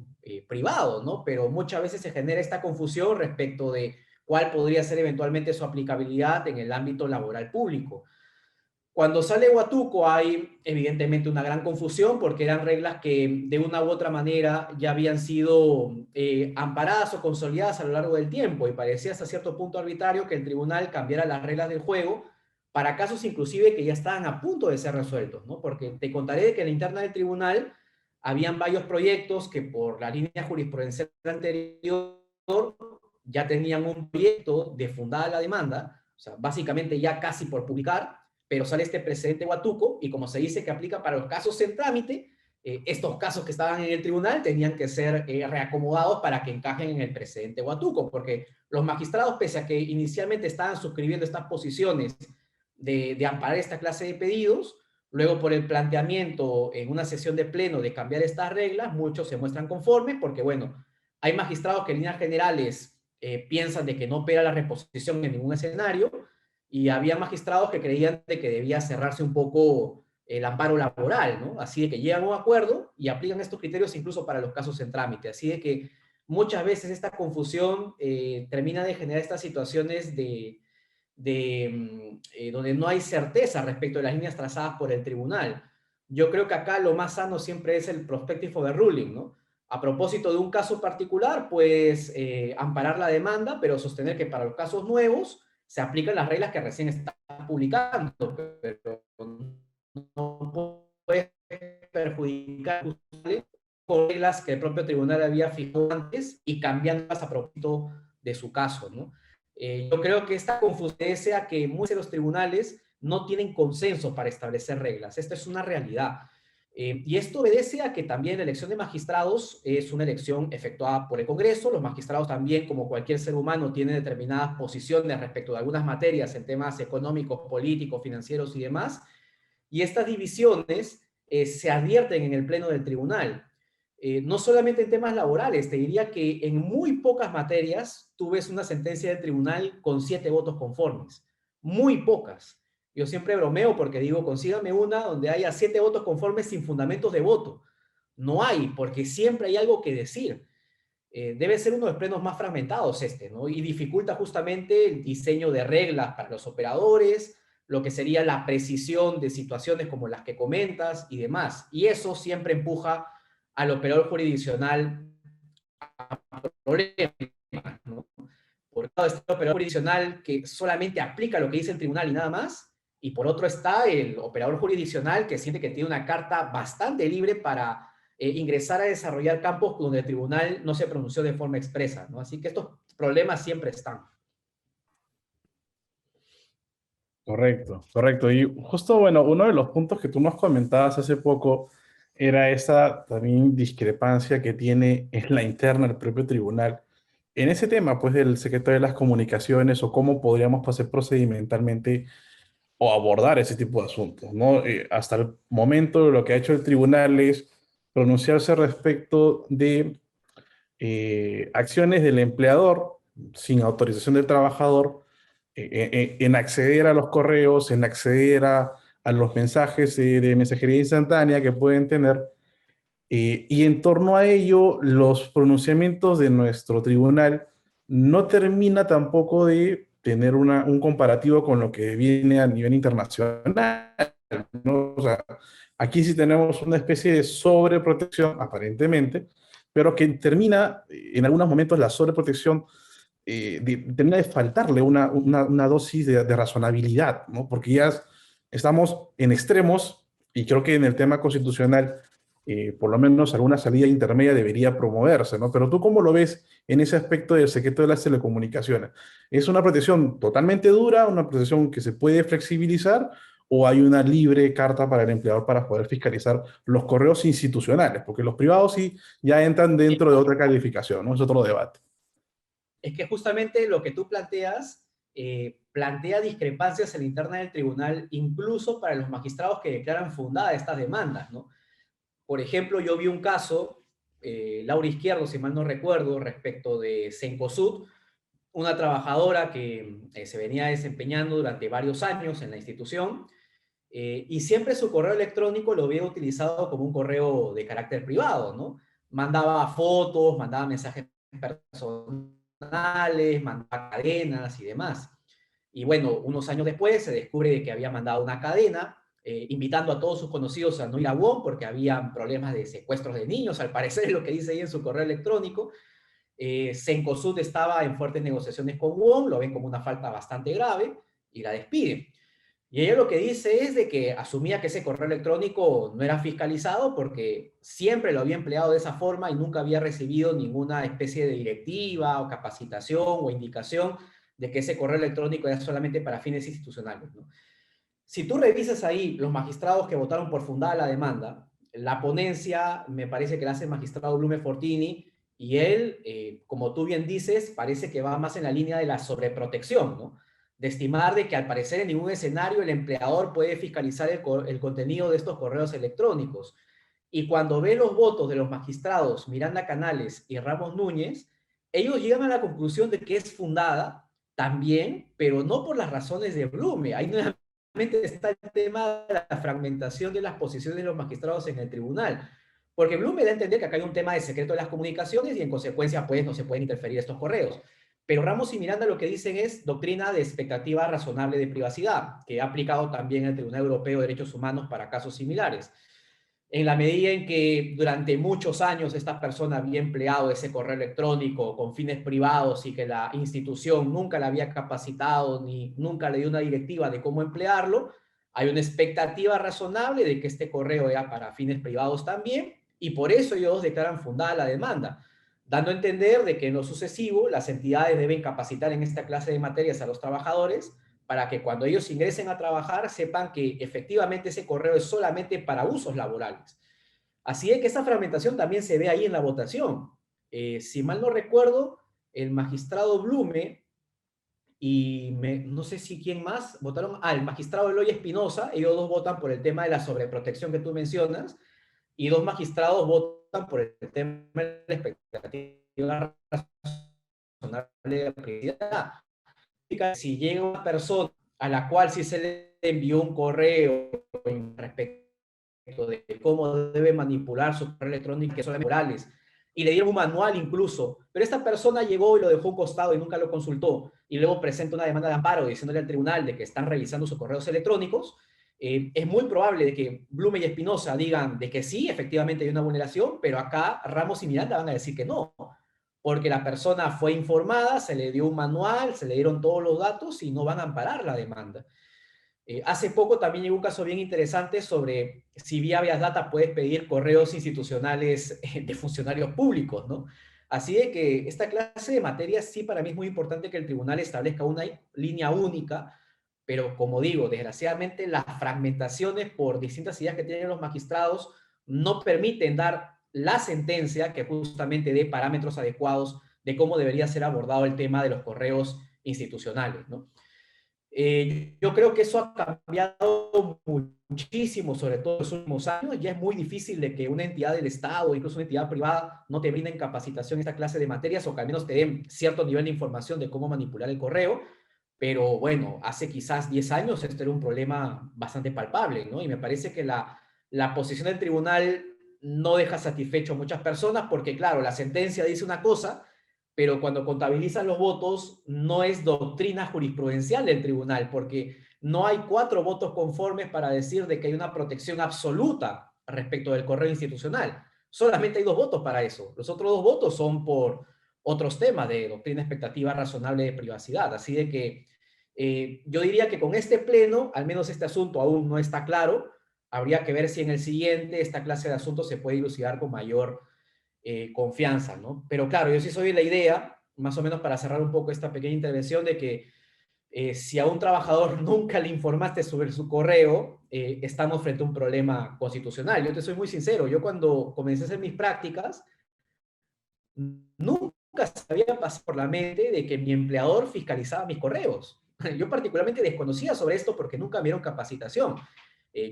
privado, ¿no? Pero muchas veces se genera esta confusión respecto de cuál podría ser eventualmente su aplicabilidad en el ámbito laboral público. Cuando sale Huatuco hay evidentemente una gran confusión porque eran reglas que de una u otra manera ya habían sido amparadas o consolidadas a lo largo del tiempo y parecía hasta cierto punto arbitrario que el tribunal cambiara las reglas del juego para casos inclusive que ya estaban a punto de ser resueltos, ¿no? Porque te contaré de que en la interna del tribunal habían varios proyectos que por la línea jurisprudencial anterior ya tenían un proyecto de fundada la demanda, o sea, básicamente ya casi por publicar, pero sale este precedente Huatuco y como se dice que aplica para los casos en trámite, estos casos que estaban en el tribunal tenían que ser reacomodados para que encajen en el precedente Huatuco, porque los magistrados, pese a que inicialmente estaban suscribiendo estas posiciones de amparar esta clase de pedidos, luego por el planteamiento en una sesión de pleno de cambiar estas reglas, muchos se muestran conformes porque, bueno, hay magistrados que en líneas generales piensan de que no opera la reposición en ningún escenario, y había magistrados que creían de que debía cerrarse un poco el amparo laboral, ¿no? Así de que llegan a un acuerdo y aplican estos criterios incluso para los casos en trámite. Así de que muchas veces esta confusión termina de generar estas situaciones donde no hay certeza respecto de las líneas trazadas por el tribunal. Yo creo que acá lo más sano siempre es el prospective overruling, ¿no? A propósito de un caso particular, pues amparar la demanda, pero sostener que para los casos nuevos se aplican las reglas que recién están publicando, pero no puede perjudicar con reglas que el propio tribunal había fijado antes y cambiándolas a propósito de su caso, ¿no? Yo creo que esta confusión es a que muchos de los tribunales no tienen consenso para establecer reglas. Esta es una realidad. Y esto obedece a que también la elección de magistrados es una elección efectuada por el Congreso. Los magistrados también, como cualquier ser humano, tienen determinadas posiciones respecto de algunas materias en temas económicos, políticos, financieros y demás. Y estas divisiones se advierten en el pleno del tribunal. No solamente en temas laborales, te diría que en muy pocas materias tú ves una sentencia del tribunal con 7 votos conformes. Muy pocas. Yo siempre bromeo porque digo, consígame una donde haya 7 votos conformes sin fundamentos de voto. No hay, porque siempre hay algo que decir. Debe ser uno de los plenos más fragmentados este, ¿no? Y dificulta justamente el diseño de reglas para los operadores, lo que sería la precisión de situaciones como las que comentas y demás. Y eso siempre empuja al operador jurisdiccional a problemas, ¿no? Por un lado está el operador jurisdiccional que solamente aplica lo que dice el tribunal y nada más, y por otro está el operador jurisdiccional que siente que tiene una carta bastante libre para ingresar a desarrollar campos donde el tribunal no se pronunció de forma expresa, ¿no? Así que estos problemas siempre están. Correcto, correcto. Y justo, bueno, uno de los puntos que tú nos comentabas hace poco era esa también discrepancia que tiene en la interna del propio tribunal. En ese tema, pues, del secreto de las comunicaciones o cómo podríamos pasar procedimentalmente o abordar ese tipo de asuntos, ¿no? Hasta el momento lo que ha hecho el tribunal es pronunciarse respecto de acciones del empleador sin autorización del trabajador en acceder a los correos, en acceder a los mensajes de mensajería instantánea que pueden tener. Y en torno a ello, los pronunciamientos de nuestro tribunal no termina tampoco de tener un comparativo con lo que viene a nivel internacional, ¿no? O sea, aquí sí tenemos una especie de sobreprotección, aparentemente, pero que termina, en algunos momentos, la sobreprotección termina de faltarle una dosis de razonabilidad, ¿no? Porque ya estamos en extremos y creo que en el tema constitucional, por lo menos alguna salida intermedia debería promoverse, ¿no? Pero tú, ¿cómo lo ves en ese aspecto del secreto de las telecomunicaciones? ¿Es una protección totalmente dura, una protección que se puede flexibilizar, o hay una libre carta para el empleador para poder fiscalizar los correos institucionales? Porque los privados sí ya entran dentro de otra calificación, ¿no? Es otro debate. Es que justamente lo que tú planteas plantea discrepancias en la interna del tribunal, incluso para los magistrados que declaran fundadas estas demandas, ¿no? Por ejemplo, yo vi un caso, Laura Izquierdo, si mal no recuerdo, respecto de Cencosud, una trabajadora que se venía desempeñando durante varios años en la institución, y siempre su correo electrónico lo había utilizado como un correo de carácter privado, ¿no? Mandaba fotos, mandaba mensajes personales, mandaba cadenas y demás. Y bueno, unos años después se descubre que había mandado una cadena invitando a todos sus conocidos a no ir a WOM porque había problemas de secuestros de niños, al parecer es lo que dice ahí en su correo electrónico. Cencosud estaba en fuertes negociaciones con WOM, lo ven como una falta bastante grave y la despiden. Y ella lo que dice es de que asumía que ese correo electrónico no era fiscalizado porque siempre lo había empleado de esa forma y nunca había recibido ninguna especie de directiva o capacitación o indicación de que ese correo electrónico era solamente para fines institucionales, ¿no? Si tú revisas ahí los magistrados que votaron por fundada la demanda, la ponencia me parece que la hace el magistrado Blume Fortini y él, como tú bien dices, parece que va más en la línea de la sobreprotección, ¿no? De estimar de que al parecer en ningún escenario el empleador puede fiscalizar el contenido de estos correos electrónicos. Y cuando ve los votos de los magistrados Miranda Canales y Ramos Núñez, ellos llegan a la conclusión de que es fundada también, pero no por las razones de Blume. Ahí nuevamente está el tema de la fragmentación de las posiciones de los magistrados en el tribunal. Porque Blume da a entender que acá hay un tema de secreto de las comunicaciones y en consecuencia pues no se pueden interferir estos correos. Pero Ramos y Miranda lo que dicen es doctrina de expectativa razonable de privacidad, que ha aplicado también el Tribunal Europeo de Derechos Humanos para casos similares. En la medida en que durante muchos años esta persona había empleado ese correo electrónico con fines privados y que la institución nunca la había capacitado ni nunca le dio una directiva de cómo emplearlo, hay una expectativa razonable de que este correo era para fines privados también y por eso ellos declaran fundada la demanda, dando a entender de que en lo sucesivo las entidades deben capacitar en esta clase de materias a los trabajadores para que cuando ellos ingresen a trabajar sepan que efectivamente ese correo es solamente para usos laborales. Así es que esa fragmentación también se ve ahí en la votación. Si mal no recuerdo, el magistrado Blume y no sé si quién más votaron, el magistrado Eloy Espinosa, ellos dos votan por el tema de la sobreprotección que tú mencionas, y dos magistrados votan por el tema de la expectativa razonable de privacidad. Si llega una persona a la cual sí se le envió un correo respecto de cómo debe manipular su correo electrónico, que son morales, y le dieron un manual incluso, pero esta persona llegó y lo dejó a un costado y nunca lo consultó, y luego presenta una demanda de amparo diciéndole al tribunal de que están revisando sus correos electrónicos, es muy probable de que Blume y Espinosa digan de que sí, efectivamente hay una vulneración, pero acá Ramos y Miranda van a decir que no, porque la persona fue informada, se le dio un manual, se le dieron todos los datos y no van a amparar la demanda. Hace poco también llegó un caso bien interesante sobre si vía Vías Data puedes pedir correos institucionales de funcionarios públicos, ¿no? Así de que esta clase de materias sí para mí es muy importante que el tribunal establezca una línea única, pero como digo, desgraciadamente las fragmentaciones por distintas ideas que tienen los magistrados no permiten dar la sentencia que justamente dé parámetros adecuados de cómo debería ser abordado el tema de los correos institucionales, ¿no? Yo creo que eso ha cambiado muchísimo, sobre todo en los últimos años. Ya es muy difícil de que una entidad del Estado, incluso una entidad privada, no te brinden capacitación en esta clase de materias o que al menos te den cierto nivel de información de cómo manipular el correo. pero bueno, hace quizás 10 años esto era un problema bastante palpable, ¿no? Y me parece que la posición del tribunal no deja satisfecho a muchas personas porque, claro, la sentencia dice una cosa, pero cuando contabilizan los votos no es doctrina jurisprudencial del tribunal, porque no hay 4 votos conformes para decir de que hay una protección absoluta respecto del correo institucional. Solamente hay 2 votos para eso. Los otros 2 votos son por otros temas de doctrina expectativa razonable de privacidad. Así de que yo diría que con este pleno, al menos este asunto aún no está claro. Habría que ver si en el siguiente esta clase de asuntos se puede dilucidar con mayor confianza, ¿no? Pero claro, yo sí soy de la idea, más o menos para cerrar un poco esta pequeña intervención, de que si a un trabajador nunca le informaste sobre su correo, estamos frente a un problema constitucional. Yo te soy muy sincero, yo cuando comencé a hacer mis prácticas, nunca se había pasado por la mente de que mi empleador fiscalizaba mis correos. Yo particularmente desconocía sobre esto porque nunca me dieron capacitación.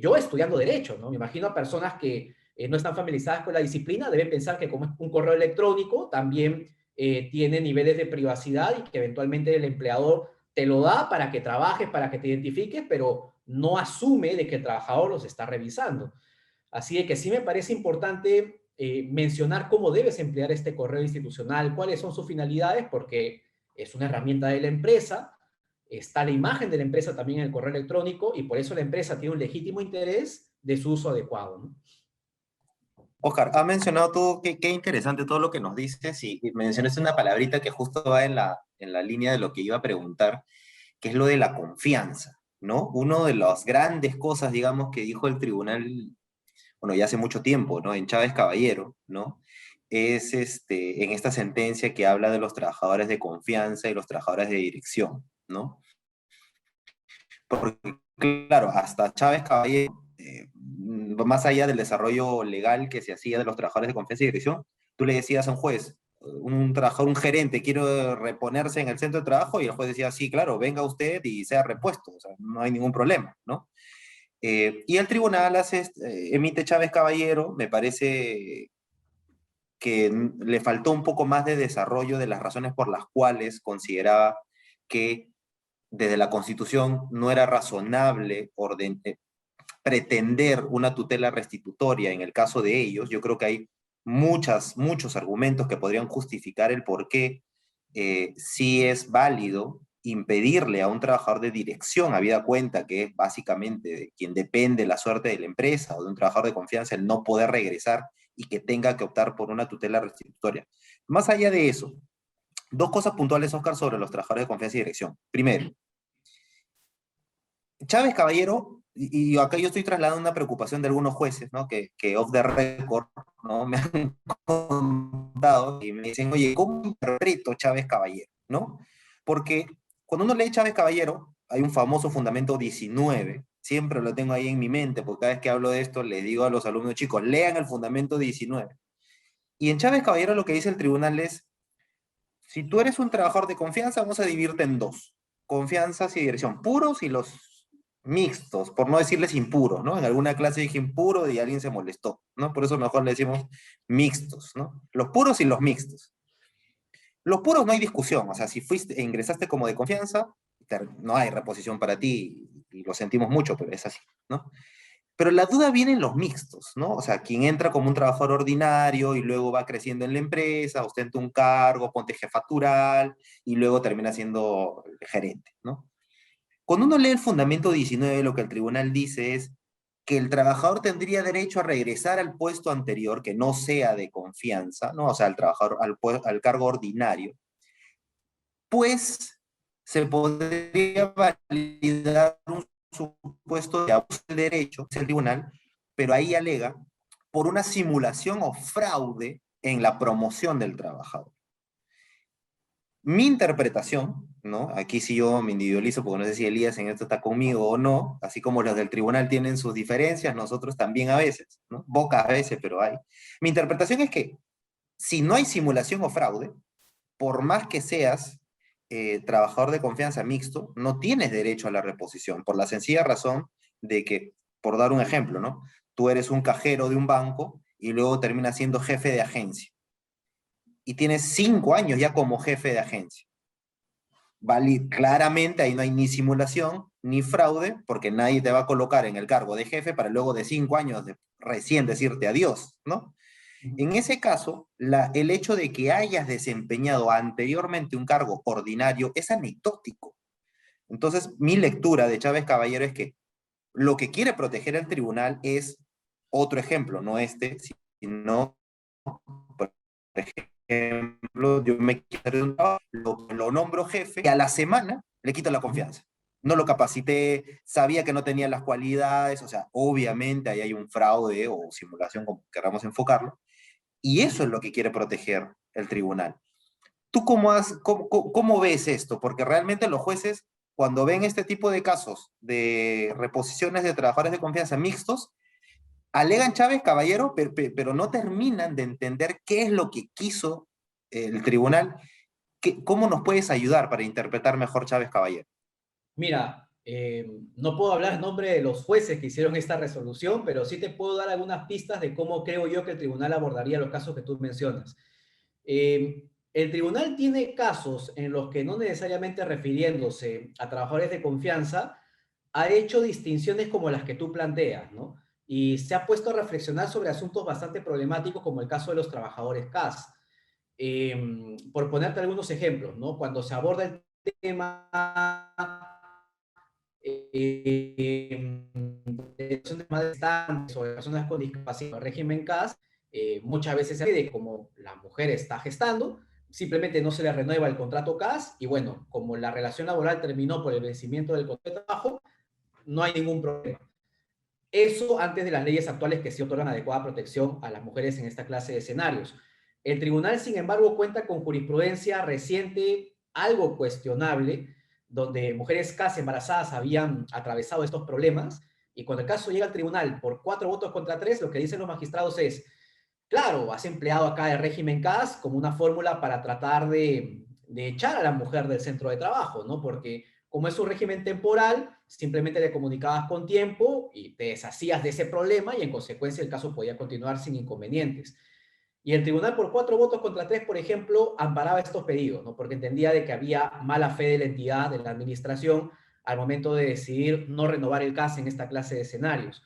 Yo estudiando Derecho, ¿no? Me imagino a personas que no están familiarizadas con la disciplina, deben pensar que como es un correo electrónico, también tiene niveles de privacidad y que eventualmente el empleador te lo da para que trabajes, para que te identifiques, pero no asume de que el trabajador los está revisando. Así de que sí me parece importante mencionar cómo debes emplear este correo institucional, cuáles son sus finalidades, porque es una herramienta de la empresa, está la imagen de la empresa también en el correo electrónico y por eso la empresa tiene un legítimo interés de su uso adecuado, ¿no? Oscar, has mencionado tú, qué interesante todo lo que nos dices y mencionaste una palabrita que justo va en la línea de lo que iba a preguntar, que es lo de la confianza, ¿no? Una de las grandes cosas, digamos, que dijo el tribunal, bueno, ya hace mucho tiempo, ¿no? En Chávez Caballero, ¿no? Es en esta sentencia que habla de los trabajadores de confianza y los trabajadores de dirección, ¿no? Porque, claro, hasta Chávez Caballero, más allá del desarrollo legal que se hacía de los trabajadores de confianza y dirección, tú le decías a un juez, un trabajador, un gerente, quiero reponerse en el centro de trabajo, y el juez decía, sí, claro, venga usted y sea repuesto, o sea, no hay ningún problema, ¿no? Y el tribunal emite Chávez Caballero, me parece que le faltó un poco más de desarrollo de las razones por las cuales consideraba que desde la Constitución no era razonable pretender una tutela restitutoria en el caso de ellos. Yo creo que hay muchos argumentos que podrían justificar el por qué sí es válido impedirle a un trabajador de dirección, habida cuenta que es básicamente de quien depende la suerte de la empresa o de un trabajador de confianza, el no poder regresar y que tenga que optar por una tutela restitutoria. Más allá de eso, 2 cosas puntuales, Oscar, sobre los trabajadores de confianza y dirección. Primero, Chávez Caballero, y acá yo estoy trasladando una preocupación de algunos jueces, ¿no? Que off the record, ¿no? Me han contado y me dicen, oye, ¿cómo interpreto Chávez Caballero? ¿No? Porque cuando uno lee Chávez Caballero, hay un famoso fundamento 19, siempre lo tengo ahí en mi mente, porque cada vez que hablo de esto les digo a los alumnos, chicos, lean el fundamento 19. Y en Chávez Caballero lo que dice el tribunal es, si tú eres un trabajador de confianza, vamos a dividirte en 2, confianzas y dirección, puros y los mixtos, por no decirles impuros, ¿no? En alguna clase dije impuro y alguien se molestó, ¿no? Por eso mejor le decimos mixtos, ¿no? Los puros y los mixtos. Los puros no hay discusión, o sea, si fuiste e ingresaste como de confianza, no hay reposición para ti y lo sentimos mucho, pero es así, ¿no? Pero la duda viene en los mixtos, ¿no? O sea, quien entra como un trabajador ordinario y luego va creciendo en la empresa, ostenta un cargo, ponte jefatural y luego termina siendo gerente, ¿no? Cuando uno lee el fundamento 19, lo que el tribunal dice es que el trabajador tendría derecho a regresar al puesto anterior, que no sea de confianza, ¿no? O sea, al trabajador, al cargo ordinario, pues se podría validar un supuesto de abuso del derecho, es el tribunal, pero ahí alega por una simulación o fraude en la promoción del trabajador. Mi interpretación, ¿no? Aquí sí yo me individualizo porque no sé si Elías en esto está conmigo o no, así como los del tribunal tienen sus diferencias, nosotros también a veces, ¿no? Pocas veces, pero hay. Mi interpretación es que si no hay simulación o fraude, por más que seas trabajador de confianza mixto, no tienes derecho a la reposición, por la sencilla razón de que, por dar un ejemplo, ¿no? Tú eres un cajero de un banco y luego terminas siendo jefe de agencia. Y tienes 5 años ya como jefe de agencia. claramente ahí no hay ni simulación ni fraude, porque nadie te va a colocar en el cargo de jefe para luego de 5 años recién decirte adiós, ¿no? En ese caso, el hecho de que hayas desempeñado anteriormente un cargo ordinario es anecdótico. Entonces, mi lectura de Chávez Caballero es que lo que quiere proteger el tribunal es otro ejemplo, no este, sino, por ejemplo, yo me quiero de un trabajo, lo nombro jefe y a la semana le quito la confianza. No lo capacité, sabía que no tenía las cualidades, o sea, obviamente ahí hay un fraude o simulación, como queramos enfocarlo, y eso es lo que quiere proteger el tribunal. ¿Tú cómo ves esto? Porque realmente los jueces, cuando ven este tipo de casos de reposiciones de trabajadores de confianza mixtos, alegan Chávez Caballero, pero no terminan de entender qué es lo que quiso el tribunal. ¿Cómo nos puedes ayudar para interpretar mejor Chávez Caballero? Mira, no puedo hablar en nombre de los jueces que hicieron esta resolución, pero sí te puedo dar algunas pistas de cómo creo yo que el tribunal abordaría los casos que tú mencionas. El tribunal tiene casos en los que no necesariamente refiriéndose a trabajadores de confianza, ha hecho distinciones como las que tú planteas, ¿no? Y se ha puesto a reflexionar sobre asuntos bastante problemáticos como el caso de los trabajadores CAS. Por ponerte algunos ejemplos, ¿no? Cuando se aborda el tema de personas más distantes o de personas con discapacidad, el régimen CAS, muchas veces se de como la mujer está gestando, simplemente no se le renueva el contrato CAS y bueno, como la relación laboral terminó por el vencimiento del contrato de trabajo, no hay ningún problema. Eso antes de las leyes actuales que sí otorgan adecuada protección a las mujeres en esta clase de escenarios. El tribunal, sin embargo, cuenta con jurisprudencia reciente, algo cuestionable, donde mujeres casi embarazadas habían atravesado estos problemas, y cuando el caso llega al tribunal por 4 votos contra 3, lo que dicen los magistrados es, claro, has empleado acá el régimen CAS como una fórmula para tratar de echar a la mujer del centro de trabajo, ¿no? Porque como es un régimen temporal, simplemente le comunicabas con tiempo y te deshacías de ese problema y en consecuencia el caso podía continuar sin inconvenientes. Y el tribunal por 4 votos contra 3, por ejemplo, amparaba estos pedidos, ¿no? Porque entendía de que había mala fe de la entidad, de la administración, al momento de decidir no renovar el CAS en esta clase de escenarios.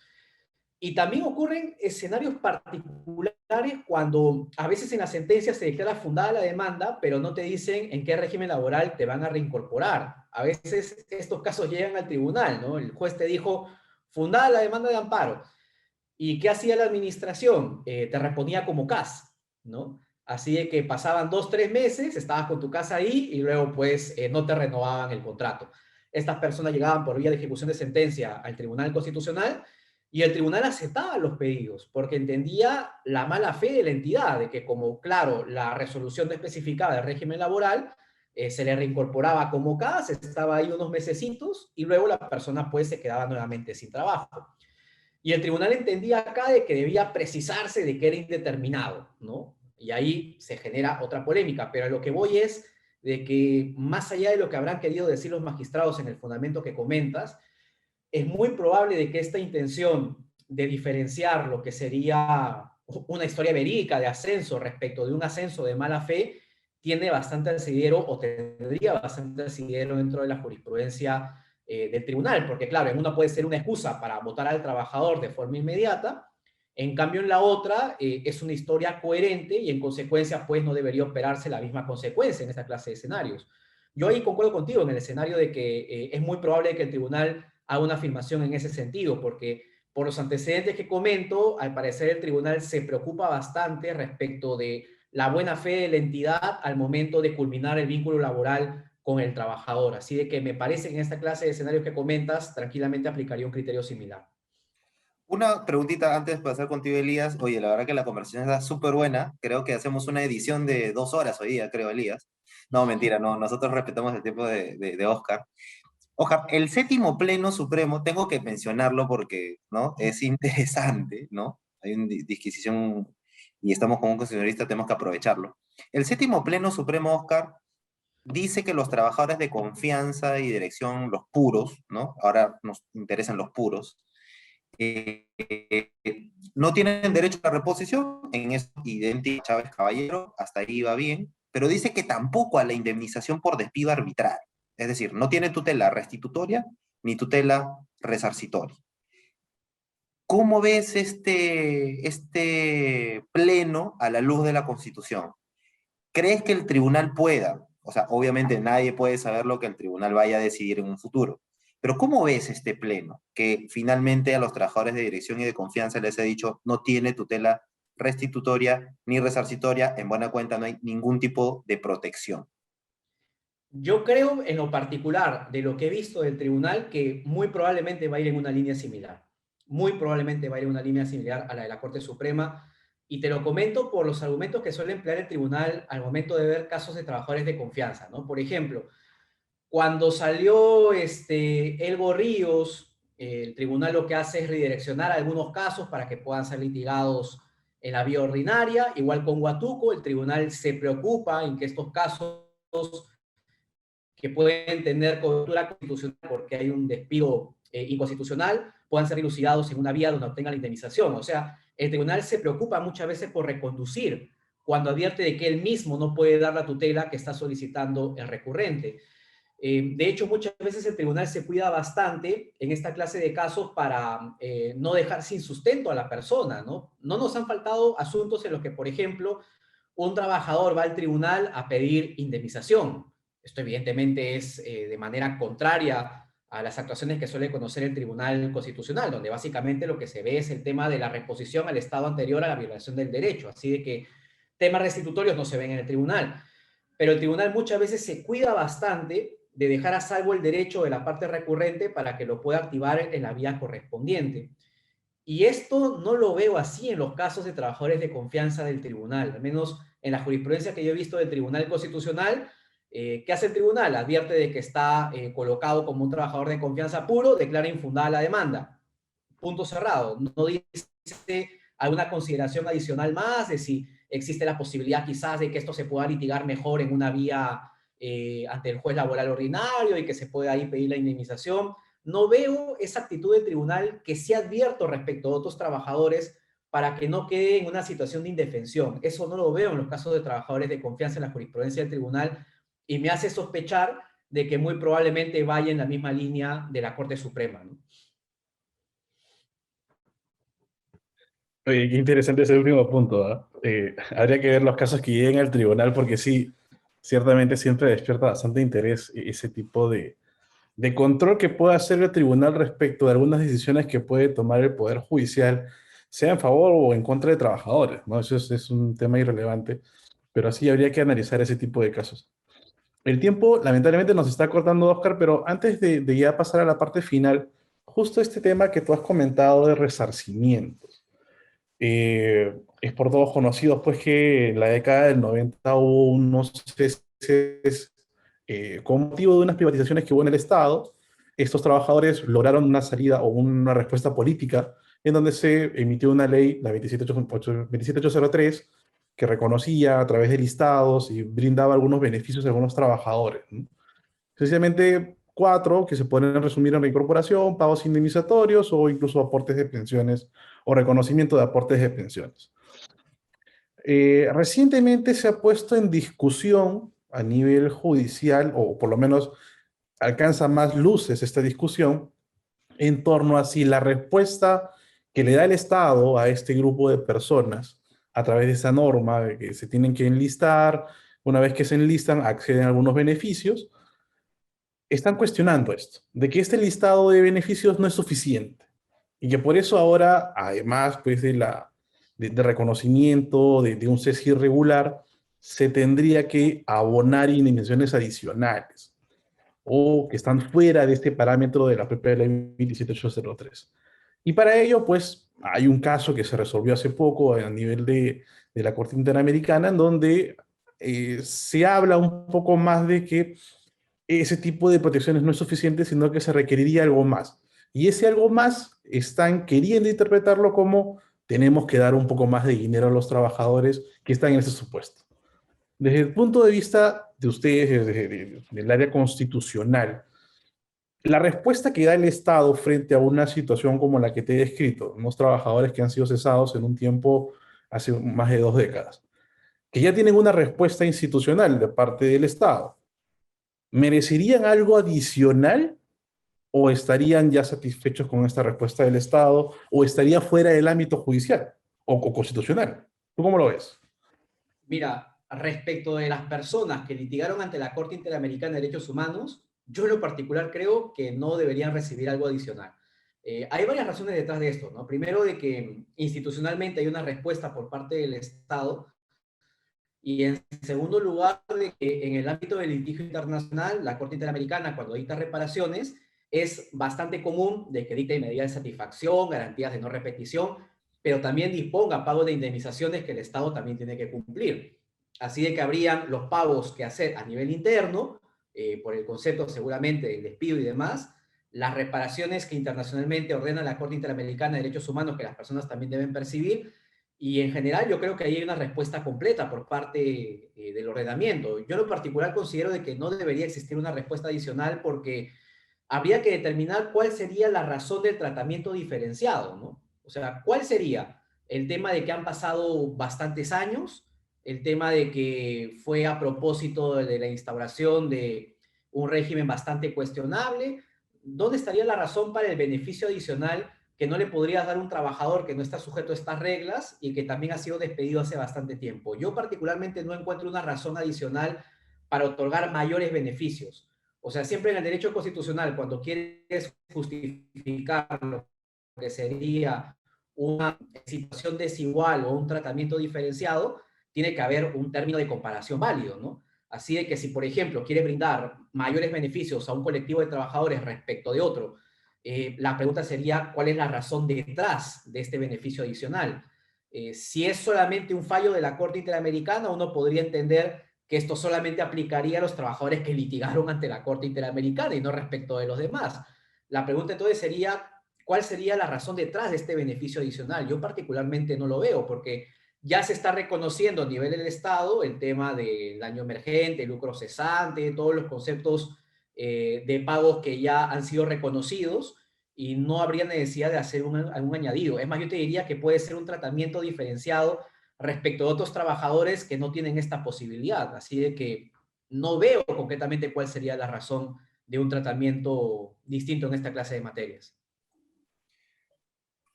Y también ocurren escenarios particulares cuando a veces en la sentencia se declara fundada la demanda, pero no te dicen en qué régimen laboral te van a reincorporar. A veces estos casos llegan al tribunal, ¿no? El juez te dijo, fundada la demanda de amparo. ¿Y qué hacía la administración? Te reponía como CAS, ¿no? Así de que pasaban 2, 3 meses, estabas con tu casa ahí y luego pues no te renovaban el contrato. Estas personas llegaban por vía de ejecución de sentencia al Tribunal Constitucional y el tribunal aceptaba los pedidos porque entendía la mala fe de la entidad, de que como, claro, la resolución no especificaba del régimen laboral, se le reincorporaba como CAS, estaba ahí unos mesecitos y luego la persona pues se quedaba nuevamente sin trabajo. Y el tribunal entendía acá de que debía precisarse de que era indeterminado, ¿no? Y ahí se genera otra polémica, pero a lo que voy es de que más allá de lo que habrán querido decir los magistrados en el fundamento que comentas, es muy probable de que esta intención de diferenciar lo que sería una historia verídica de ascenso respecto de un ascenso de mala fe tiene bastante asidero o tendría bastante asidero dentro de la jurisprudencia del tribunal, porque claro, en una puede ser una excusa para votar al trabajador de forma inmediata, en cambio en la otra es una historia coherente y en consecuencia pues no debería operarse la misma consecuencia en esta clase de escenarios. Yo ahí concuerdo contigo en el escenario de que es muy probable que el tribunal haga una afirmación en ese sentido, porque por los antecedentes que comento, al parecer el tribunal se preocupa bastante respecto de la buena fe de la entidad al momento de culminar el vínculo laboral con el trabajador. Así de que me parece que en esta clase de escenarios que comentas, tranquilamente aplicaría un criterio similar. Una preguntita antes de pasar contigo, Elías. Oye, la verdad que la conversación está súper buena. Creo que hacemos una edición de 2 horas hoy día, creo, Elías. No, mentira, no. Nosotros respetamos el tiempo de Oscar. Oscar, el séptimo pleno supremo, tengo que mencionarlo porque, ¿no? Es interesante, ¿no? Hay una disquisición y estamos con un constitucionalista, tenemos que aprovecharlo. El séptimo pleno supremo, Oscar, dice que los trabajadores de confianza y dirección, los puros, ¿no? Ahora nos interesan los puros, eh, no tienen derecho a la reposición, en eso idéntico Chávez Caballero, hasta ahí va bien, pero dice que tampoco a la indemnización por despido arbitral. Es decir, no tiene tutela restitutoria ni tutela resarcitoria. ¿Cómo ves este pleno a la luz de la Constitución? ¿Crees que el tribunal pueda? O sea, obviamente nadie puede saber lo que el tribunal vaya a decidir en un futuro. Pero ¿cómo ves este pleno? Que finalmente a los trabajadores de dirección y de confianza les he dicho no tiene tutela restitutoria ni resarcitoria, en buena cuenta no hay ningún tipo de protección. Yo creo en lo particular de lo que he visto del tribunal que muy probablemente va a ir en una línea similar. Muy probablemente va a ir en una línea similar a la de la Corte Suprema. Y te lo comento por los argumentos que suele emplear el tribunal al momento de ver casos de trabajadores de confianza, ¿no? Por ejemplo, cuando salió Elgo Ríos, el tribunal lo que hace es redireccionar algunos casos para que puedan ser litigados en la vía ordinaria. Igual con Huatuco, el tribunal se preocupa en que estos casos que pueden tener cobertura constitucional porque hay un despido inconstitucional, puedan ser dilucidados en una vía donde obtengan la indemnización. O sea, el tribunal se preocupa muchas veces por reconducir cuando advierte de que él mismo no puede dar la tutela que está solicitando el recurrente. De hecho, muchas veces el tribunal se cuida bastante en esta clase de casos para no dejar sin sustento a la persona, ¿no? No nos han faltado asuntos en los que, por ejemplo, un trabajador va al tribunal a pedir indemnización. Esto evidentemente es de manera contraria a las actuaciones que suele conocer el Tribunal Constitucional, donde básicamente lo que se ve es el tema de la reposición al estado anterior a la violación del derecho. Así de que temas restitutorios no se ven en el tribunal. Pero el tribunal muchas veces se cuida bastante de dejar a salvo el derecho de la parte recurrente para que lo pueda activar en la vía correspondiente. Y esto no lo veo así en los casos de trabajadores de confianza del tribunal, al menos en la jurisprudencia que yo he visto del Tribunal Constitucional. ¿Qué hace el tribunal? Advierte de que está colocado como un trabajador de confianza puro, declara infundada la demanda. Punto cerrado. No dice alguna consideración adicional más de si existe la posibilidad quizás de que esto se pueda litigar mejor en una vía ante el juez laboral ordinario y que se pueda ahí pedir la indemnización. No veo esa actitud del tribunal que sí advierto respecto a otros trabajadores para que no quede en una situación de indefensión. Eso no lo veo en los casos de trabajadores de confianza en la jurisprudencia del tribunal y me hace sospechar de que muy probablemente vaya en la misma línea de la Corte Suprema, ¿no? Oye, qué interesante ese último punto, ¿ah? Habría que ver los casos que lleguen al tribunal porque sí, ciertamente siempre despierta bastante interés ese tipo de control que puede hacer el tribunal respecto de algunas decisiones que puede tomar el Poder Judicial, sea en favor o en contra de trabajadores, ¿no? Eso es un tema irrelevante, pero sí habría que analizar ese tipo de casos. El tiempo, lamentablemente, nos está cortando, Oscar, pero antes de ya pasar a la parte final, justo este tema que tú has comentado de resarcimientos. Es por todos conocidos, pues, que en la década del 90 hubo unos ceses con motivo de unas privatizaciones que hubo en el Estado. Estos trabajadores lograron una salida o una respuesta política en donde se emitió una ley, la 27803, que reconocía a través de listados y brindaba algunos beneficios a algunos trabajadores, ¿no? Sencillamente cuatro que se pueden resumir en reincorporación, pagos indemnizatorios o incluso aportes de pensiones o reconocimiento de aportes de pensiones. Recientemente se ha puesto en discusión a nivel judicial, o por lo menos alcanza más luces esta discusión, en torno a si la respuesta que le da el Estado a este grupo de personas a través de esa norma de que se tienen que enlistar, una vez que se enlistan acceden a algunos beneficios, están cuestionando esto, de que este listado de beneficios no es suficiente y que por eso ahora, además pues, de reconocimiento de un cese irregular, se tendría que abonar indemnizaciones adicionales o que están fuera de este parámetro de la propia ley 27803. Y para ello, pues, hay un caso que se resolvió hace poco a nivel de la Corte Interamericana, en donde se habla un poco más de que ese tipo de protecciones no es suficiente, sino que se requeriría algo más. Y ese algo más están queriendo interpretarlo como tenemos que dar un poco más de dinero a los trabajadores que están en ese supuesto. Desde el punto de vista de ustedes, del área constitucional, la respuesta que da el Estado frente a una situación como la que te he descrito, unos trabajadores que han sido cesados en un tiempo hace más de 2 décadas, que ya tienen una respuesta institucional de parte del Estado, ¿merecerían algo adicional o estarían ya satisfechos con esta respuesta del Estado o estaría fuera del ámbito judicial o constitucional? ¿Tú cómo lo ves? Mira, respecto de las personas que litigaron ante la Corte Interamericana de Derechos Humanos, yo en lo particular creo que no deberían recibir algo adicional. Hay varias razones detrás de esto, ¿no? Primero, de que institucionalmente hay una respuesta por parte del Estado, y en segundo lugar, de que en el ámbito del litigio internacional, la Corte Interamericana, cuando dicta reparaciones, es bastante común de que dicte medidas de satisfacción, garantías de no repetición, pero también disponga pagos de indemnizaciones que el Estado también tiene que cumplir. Así de que habrían los pagos que hacer a nivel interno, por el concepto seguramente del despido y demás, las reparaciones que internacionalmente ordena la Corte Interamericana de Derechos Humanos que las personas también deben percibir, y en general yo creo que ahí hay una respuesta completa por parte del ordenamiento. Yo en lo particular considero de que no debería existir una respuesta adicional porque habría que determinar cuál sería la razón del tratamiento diferenciado, ¿no? O sea, ¿cuál sería? El tema de que han pasado bastantes años, el tema de que fue a propósito de la instauración de un régimen bastante cuestionable. ¿Dónde estaría la razón para el beneficio adicional que no le podrías dar a un trabajador que no está sujeto a estas reglas y que también ha sido despedido hace bastante tiempo? Yo particularmente no encuentro una razón adicional para otorgar mayores beneficios. O sea, siempre en el derecho constitucional, cuando quieres justificar lo que sería una situación desigual o un tratamiento diferenciado, tiene que haber un término de comparación válido, ¿no? Así de que si, por ejemplo, quieres brindar mayores beneficios a un colectivo de trabajadores respecto de otro, la pregunta sería, ¿cuál es la razón detrás de este beneficio adicional? Si es solamente un fallo de la Corte Interamericana, uno podría entender que esto solamente aplicaría a los trabajadores que litigaron ante la Corte Interamericana y no respecto de los demás. La pregunta entonces sería, ¿cuál sería la razón detrás de este beneficio adicional? Yo particularmente no lo veo, porque ya se está reconociendo a nivel del Estado el tema del daño emergente, lucro cesante, todos los conceptos de pagos que ya han sido reconocidos, y no habría necesidad de hacer algún añadido. Es más, yo te diría que puede ser un tratamiento diferenciado respecto a otros trabajadores que no tienen esta posibilidad. Así de que no veo concretamente cuál sería la razón de un tratamiento distinto en esta clase de materias.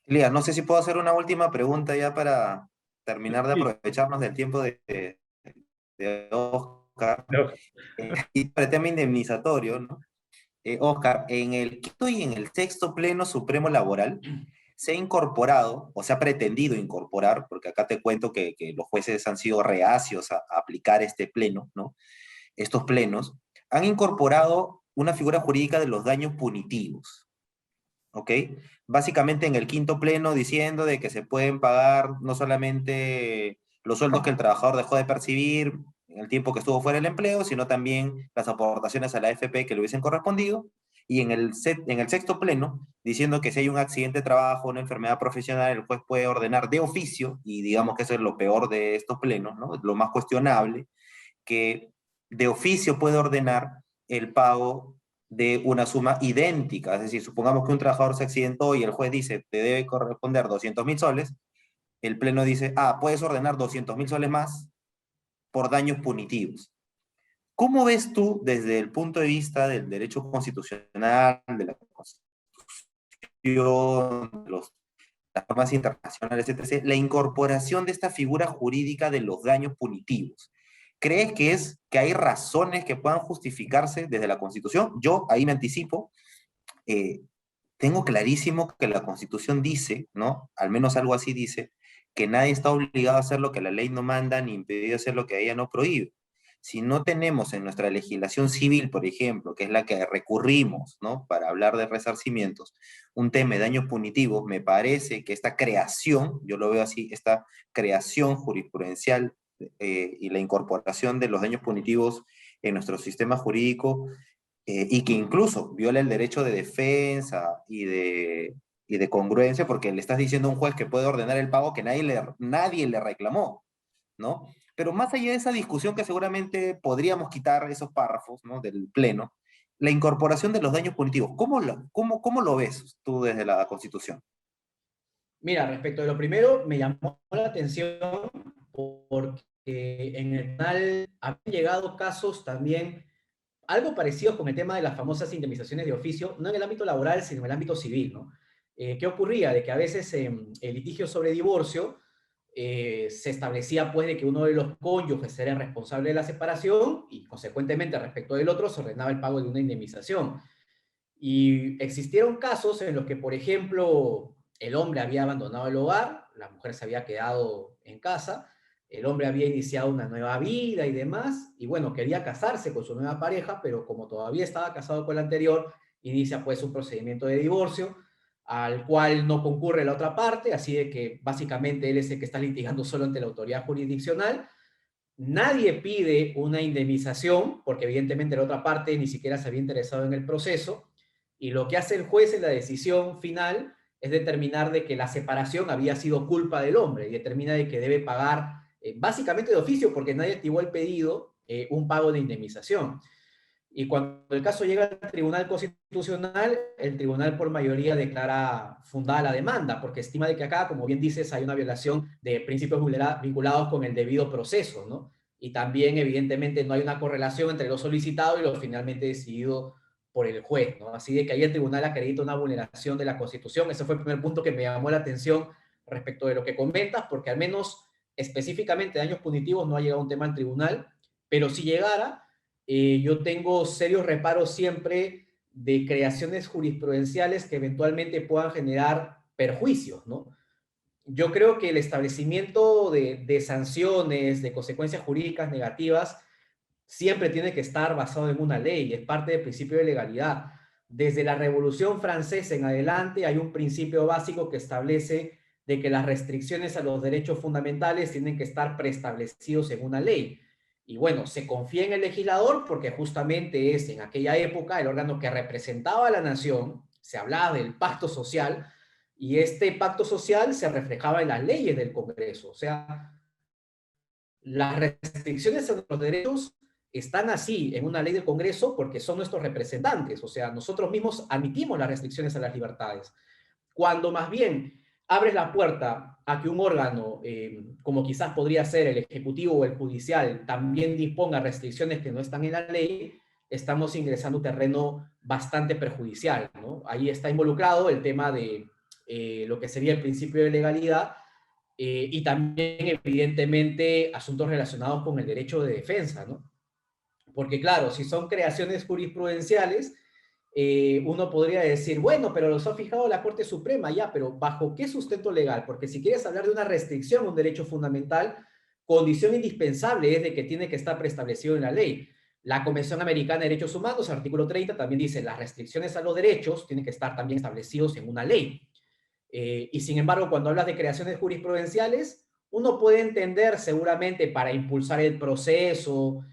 Lía, no sé si puedo hacer una última pregunta ya para terminar de Sí. aprovecharnos del tiempo de Oscar. No. Y para el tema indemnizatorio, ¿no? Oscar, en el quinto y en el sexto Pleno Supremo Laboral se ha incorporado, o se ha pretendido incorporar, porque acá te cuento que los jueces han sido reacios a aplicar este pleno, ¿no? Estos plenos, han incorporado una figura jurídica de los daños punitivos, ¿ok? Básicamente en el quinto pleno diciendo de que se pueden pagar no solamente los sueldos que el trabajador dejó de percibir en el tiempo que estuvo fuera del empleo, sino también las aportaciones a la AFP que le hubiesen correspondido. Y en el sexto pleno, diciendo que si hay un accidente de trabajo, una enfermedad profesional, el juez puede ordenar de oficio, y digamos que eso es lo peor de estos plenos, ¿no? Lo más cuestionable, que de oficio puede ordenar el pago de una suma idéntica. Es decir, supongamos que un trabajador se accidentó y el juez dice, te debe corresponder 200.000 soles, el pleno dice, puedes ordenar 200.000 soles más por daños punitivos. ¿Cómo ves tú, desde el punto de vista del derecho constitucional, de la Constitución, de las normas internacionales, etc., la incorporación de esta figura jurídica de los daños punitivos? ¿Crees que hay razones que puedan justificarse desde la Constitución? Yo ahí me anticipo. eh, Tengo clarísimo que la Constitución dice, ¿no? Al menos algo así dice, que nadie está obligado a hacer lo que la ley no manda ni impedido hacer lo que ella no prohíbe. Si no tenemos en nuestra legislación civil, por ejemplo, que es la que recurrimos, ¿no? Para hablar de resarcimientos, un tema de daños punitivos, me parece que esta creación, yo lo veo así, esta creación jurisprudencial y la incorporación de los daños punitivos en nuestro sistema jurídico, y que incluso viola el derecho de defensa y de congruencia, porque le estás diciendo a un juez que puede ordenar el pago que nadie le reclamó, ¿no? Pero más allá de esa discusión, que seguramente podríamos quitar esos párrafos, ¿no?, del Pleno, la incorporación de los daños punitivos, ¿cómo lo ves tú desde la Constitución? Mira, respecto de lo primero, me llamó la atención porque en el tribunal habían llegado casos también algo parecido con el tema de las famosas indemnizaciones de oficio, no en el ámbito laboral, sino en el ámbito civil, ¿no? ¿Qué ocurría? De que a veces en el litigio sobre divorcio se establecía pues de que uno de los cónyuges era el responsable de la separación y consecuentemente respecto del otro se ordenaba el pago de una indemnización. Y existieron casos en los que, por ejemplo, el hombre había abandonado el hogar, la mujer se había quedado en casa, el hombre había iniciado una nueva vida y demás, y bueno, quería casarse con su nueva pareja, pero como todavía estaba casado con la anterior, inicia pues un procedimiento de divorcio al cual no concurre la otra parte, así de que básicamente él es el que está litigando solo ante la autoridad jurisdiccional. Nadie pide una indemnización, porque evidentemente la otra parte ni siquiera se había interesado en el proceso, y lo que hace el juez en la decisión final es determinar de que la separación había sido culpa del hombre, y determina de que debe pagar, básicamente de oficio, porque nadie activó el pedido, un pago de indemnización. Y cuando el caso llega al Tribunal Constitucional, el tribunal por mayoría declara fundada la demanda, porque estima de que acá, como bien dices, hay una violación de principios vinculados con el debido proceso, ¿no? Y también, evidentemente, no hay una correlación entre lo solicitado y lo finalmente decidido por el juez, ¿no? Así de que ahí el tribunal acredita una vulneración de la Constitución. Ese fue el primer punto que me llamó la atención respecto de lo que comentas, porque al menos específicamente daños punitivos no ha llegado un tema al tribunal, pero si llegara yo tengo serios reparos siempre de creaciones jurisprudenciales que eventualmente puedan generar perjuicios, ¿no? Yo creo que el establecimiento de sanciones, de consecuencias jurídicas negativas, siempre tiene que estar basado en una ley, es parte del principio de legalidad. Desde la Revolución Francesa en adelante hay un principio básico que establece de que las restricciones a los derechos fundamentales tienen que estar preestablecidos en una ley. Y bueno, se confía en el legislador porque justamente es en aquella época el órgano que representaba a la nación, se hablaba del pacto social, y este pacto social se reflejaba en las leyes del Congreso. O sea, las restricciones a los derechos están así en una ley del Congreso porque son nuestros representantes. O sea, nosotros mismos admitimos las restricciones a las libertades. Cuando más bien abres la puerta a que un órgano, como quizás podría ser el Ejecutivo o el Judicial, también disponga restricciones que no están en la ley, estamos ingresando a un terreno bastante perjudicial, ¿no? Ahí está involucrado el tema de lo que sería el principio de legalidad y también, evidentemente, asuntos relacionados con el derecho de defensa, ¿no? Porque, claro, si son creaciones jurisprudenciales, uno podría decir, bueno, pero los ha fijado la Corte Suprema, ya, pero ¿bajo qué sustento legal? Porque si quieres hablar de una restricción a un derecho fundamental, condición indispensable es de que tiene que estar preestablecido en la ley. La Convención Americana de Derechos Humanos, artículo 30, también dice, las restricciones a los derechos tienen que estar también establecidos en una ley. Y sin embargo, cuando hablas de creaciones jurisprudenciales, uno puede entender seguramente para impulsar el proceso,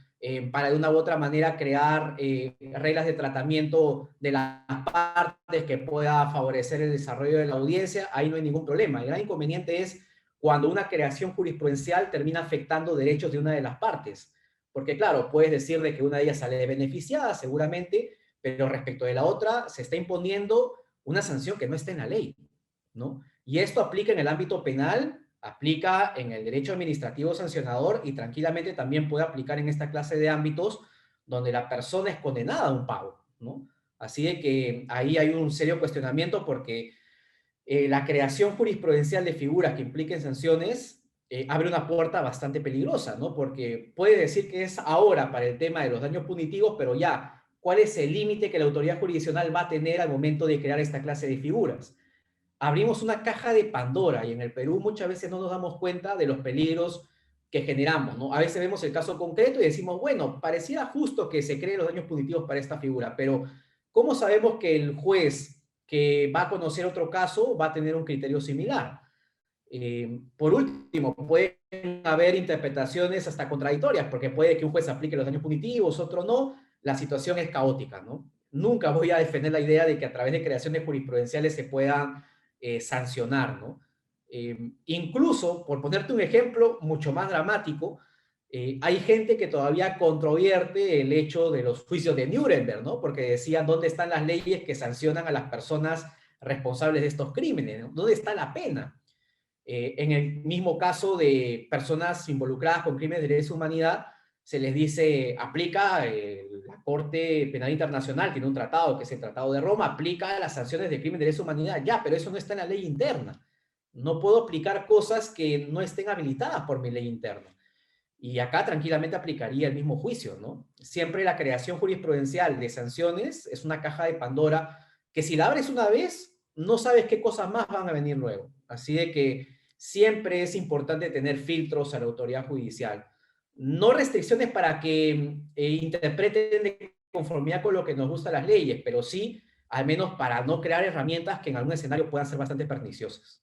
para de una u otra manera crear reglas de tratamiento de las partes que pueda favorecer el desarrollo de la audiencia, ahí no hay ningún problema. El gran inconveniente es cuando una creación jurisprudencial termina afectando derechos de una de las partes. Porque claro, puedes decir de que una de ellas sale beneficiada seguramente, pero respecto de la otra se está imponiendo una sanción que no está en la ley, ¿no? Y esto aplica en el ámbito penal, aplica en el derecho administrativo sancionador y tranquilamente también puede aplicar en esta clase de ámbitos donde la persona es condenada a un pago, ¿no? Así de que ahí hay un serio cuestionamiento porque la creación jurisprudencial de figuras que impliquen sanciones abre una puerta bastante peligrosa, ¿no? Porque puede decir que es ahora para el tema de los daños punitivos, pero ya, ¿cuál es el límite que la autoridad jurisdiccional va a tener al momento de crear esta clase de figuras? Abrimos una caja de Pandora y en el Perú muchas veces no nos damos cuenta de los peligros que generamos, ¿no? A veces vemos el caso concreto y decimos, bueno, pareciera justo que se creen los daños punitivos para esta figura, pero ¿cómo sabemos que el juez que va a conocer otro caso va a tener un criterio similar? Por último, pueden haber interpretaciones hasta contradictorias, porque puede que un juez aplique los daños punitivos, otro no. La situación es caótica, ¿no? Nunca voy a defender la idea de que a través de creaciones jurisprudenciales se puedan sancionar, ¿no? Incluso, por ponerte un ejemplo mucho más dramático, hay gente que todavía controvierte el hecho de los juicios de Nuremberg, ¿no? Porque decían, ¿dónde están las leyes que sancionan a las personas responsables de estos crímenes? ¿No? ¿Dónde está la pena? En el mismo caso de personas involucradas con crímenes de lesa humanidad, se les dice, aplica la Corte Penal Internacional, tiene un tratado, que es el Tratado de Roma, aplica las sanciones de crimen de lesa humanidad, ya, pero eso no está en la ley interna. No puedo aplicar cosas que no estén habilitadas por mi ley interna. Y acá tranquilamente aplicaría el mismo juicio, ¿no? Siempre la creación jurisprudencial de sanciones es una caja de Pandora que si la abres una vez, no sabes qué cosas más van a venir luego. Así de que siempre es importante tener filtros a la autoridad judicial. No restricciones para que interpreten de conformidad con lo que nos gustan las leyes, pero sí, al menos para no crear herramientas que en algún escenario puedan ser bastante perniciosas.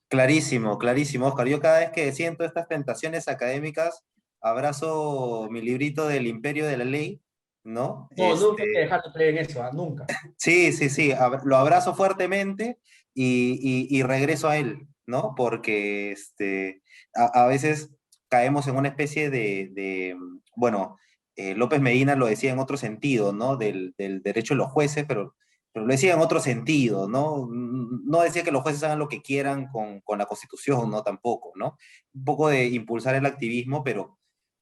Clarísimo, clarísimo, Oscar. Yo cada vez que siento estas tentaciones académicas, abrazo mi librito del Imperio de la Ley, ¿no? No, nunca hay que dejar de creer en eso, ¿eh? Nunca. Sí, sí, sí, lo abrazo fuertemente y regreso a él, ¿no? Porque a veces caemos en una especie bueno, López Medina lo decía en otro sentido, ¿no? Del derecho de los jueces, pero lo decía en otro sentido, ¿no? No decía que los jueces hagan lo que quieran con la Constitución, ¿no? Tampoco, ¿no? Un poco de impulsar el activismo,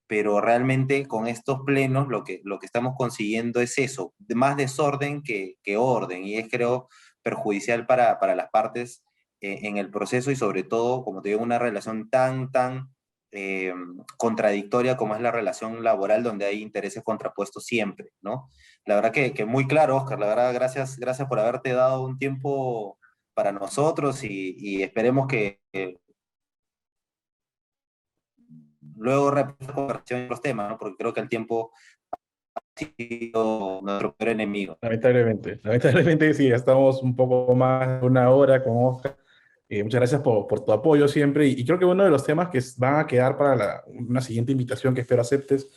pero realmente con estos plenos lo que estamos consiguiendo es eso, más desorden que orden, y es creo perjudicial para las partes en el proceso y sobre todo, como te digo, una relación tan eh, contradictoria como es la relación laboral donde hay intereses contrapuestos siempre, ¿no? La verdad que muy claro, Oscar, la verdad, gracias por haberte dado un tiempo para nosotros y esperemos que luego repita conversación en los temas, ¿no? Porque creo que el tiempo ha sido nuestro peor enemigo. Lamentablemente sí, ya estamos un poco más de una hora con Oscar. Muchas gracias por tu apoyo siempre. Y creo que uno de los temas que van a quedar para una siguiente invitación que espero aceptes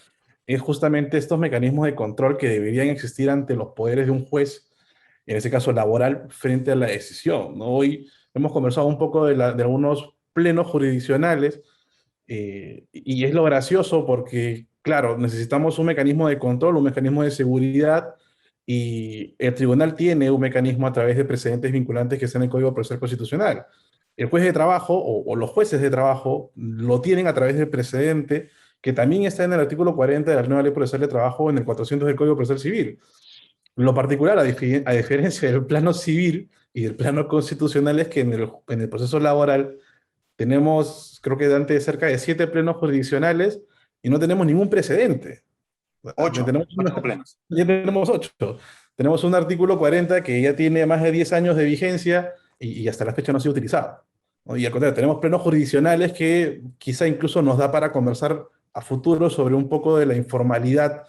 es justamente estos mecanismos de control que deberían existir ante los poderes de un juez, en este caso laboral, frente a la decisión, ¿no? Hoy hemos conversado un poco de algunos plenos jurisdiccionales y es lo gracioso porque, claro, necesitamos un mecanismo de control, un mecanismo de seguridad, y el tribunal tiene un mecanismo a través de precedentes vinculantes que están en el Código Procesal Constitucional. El juez de trabajo o los jueces de trabajo lo tienen a través del precedente que también está en el artículo 40 de la nueva Ley Procesal de Trabajo en el 400 del Código Procesal Civil. Lo particular, a diferencia del plano civil y del plano constitucional, es que en el proceso laboral tenemos, creo que Dante, cerca de 7 plenos jurisdiccionales y no tenemos ningún precedente. Ocho, Tenemos, ocho plenos. ya tenemos 8. Tenemos un artículo 40 que ya tiene más de 10 años de vigencia y hasta la fecha no ha sido utilizado, ¿no? Y al contrario, tenemos plenos jurisdiccionales que quizá incluso nos da para conversar a futuro sobre un poco de la informalidad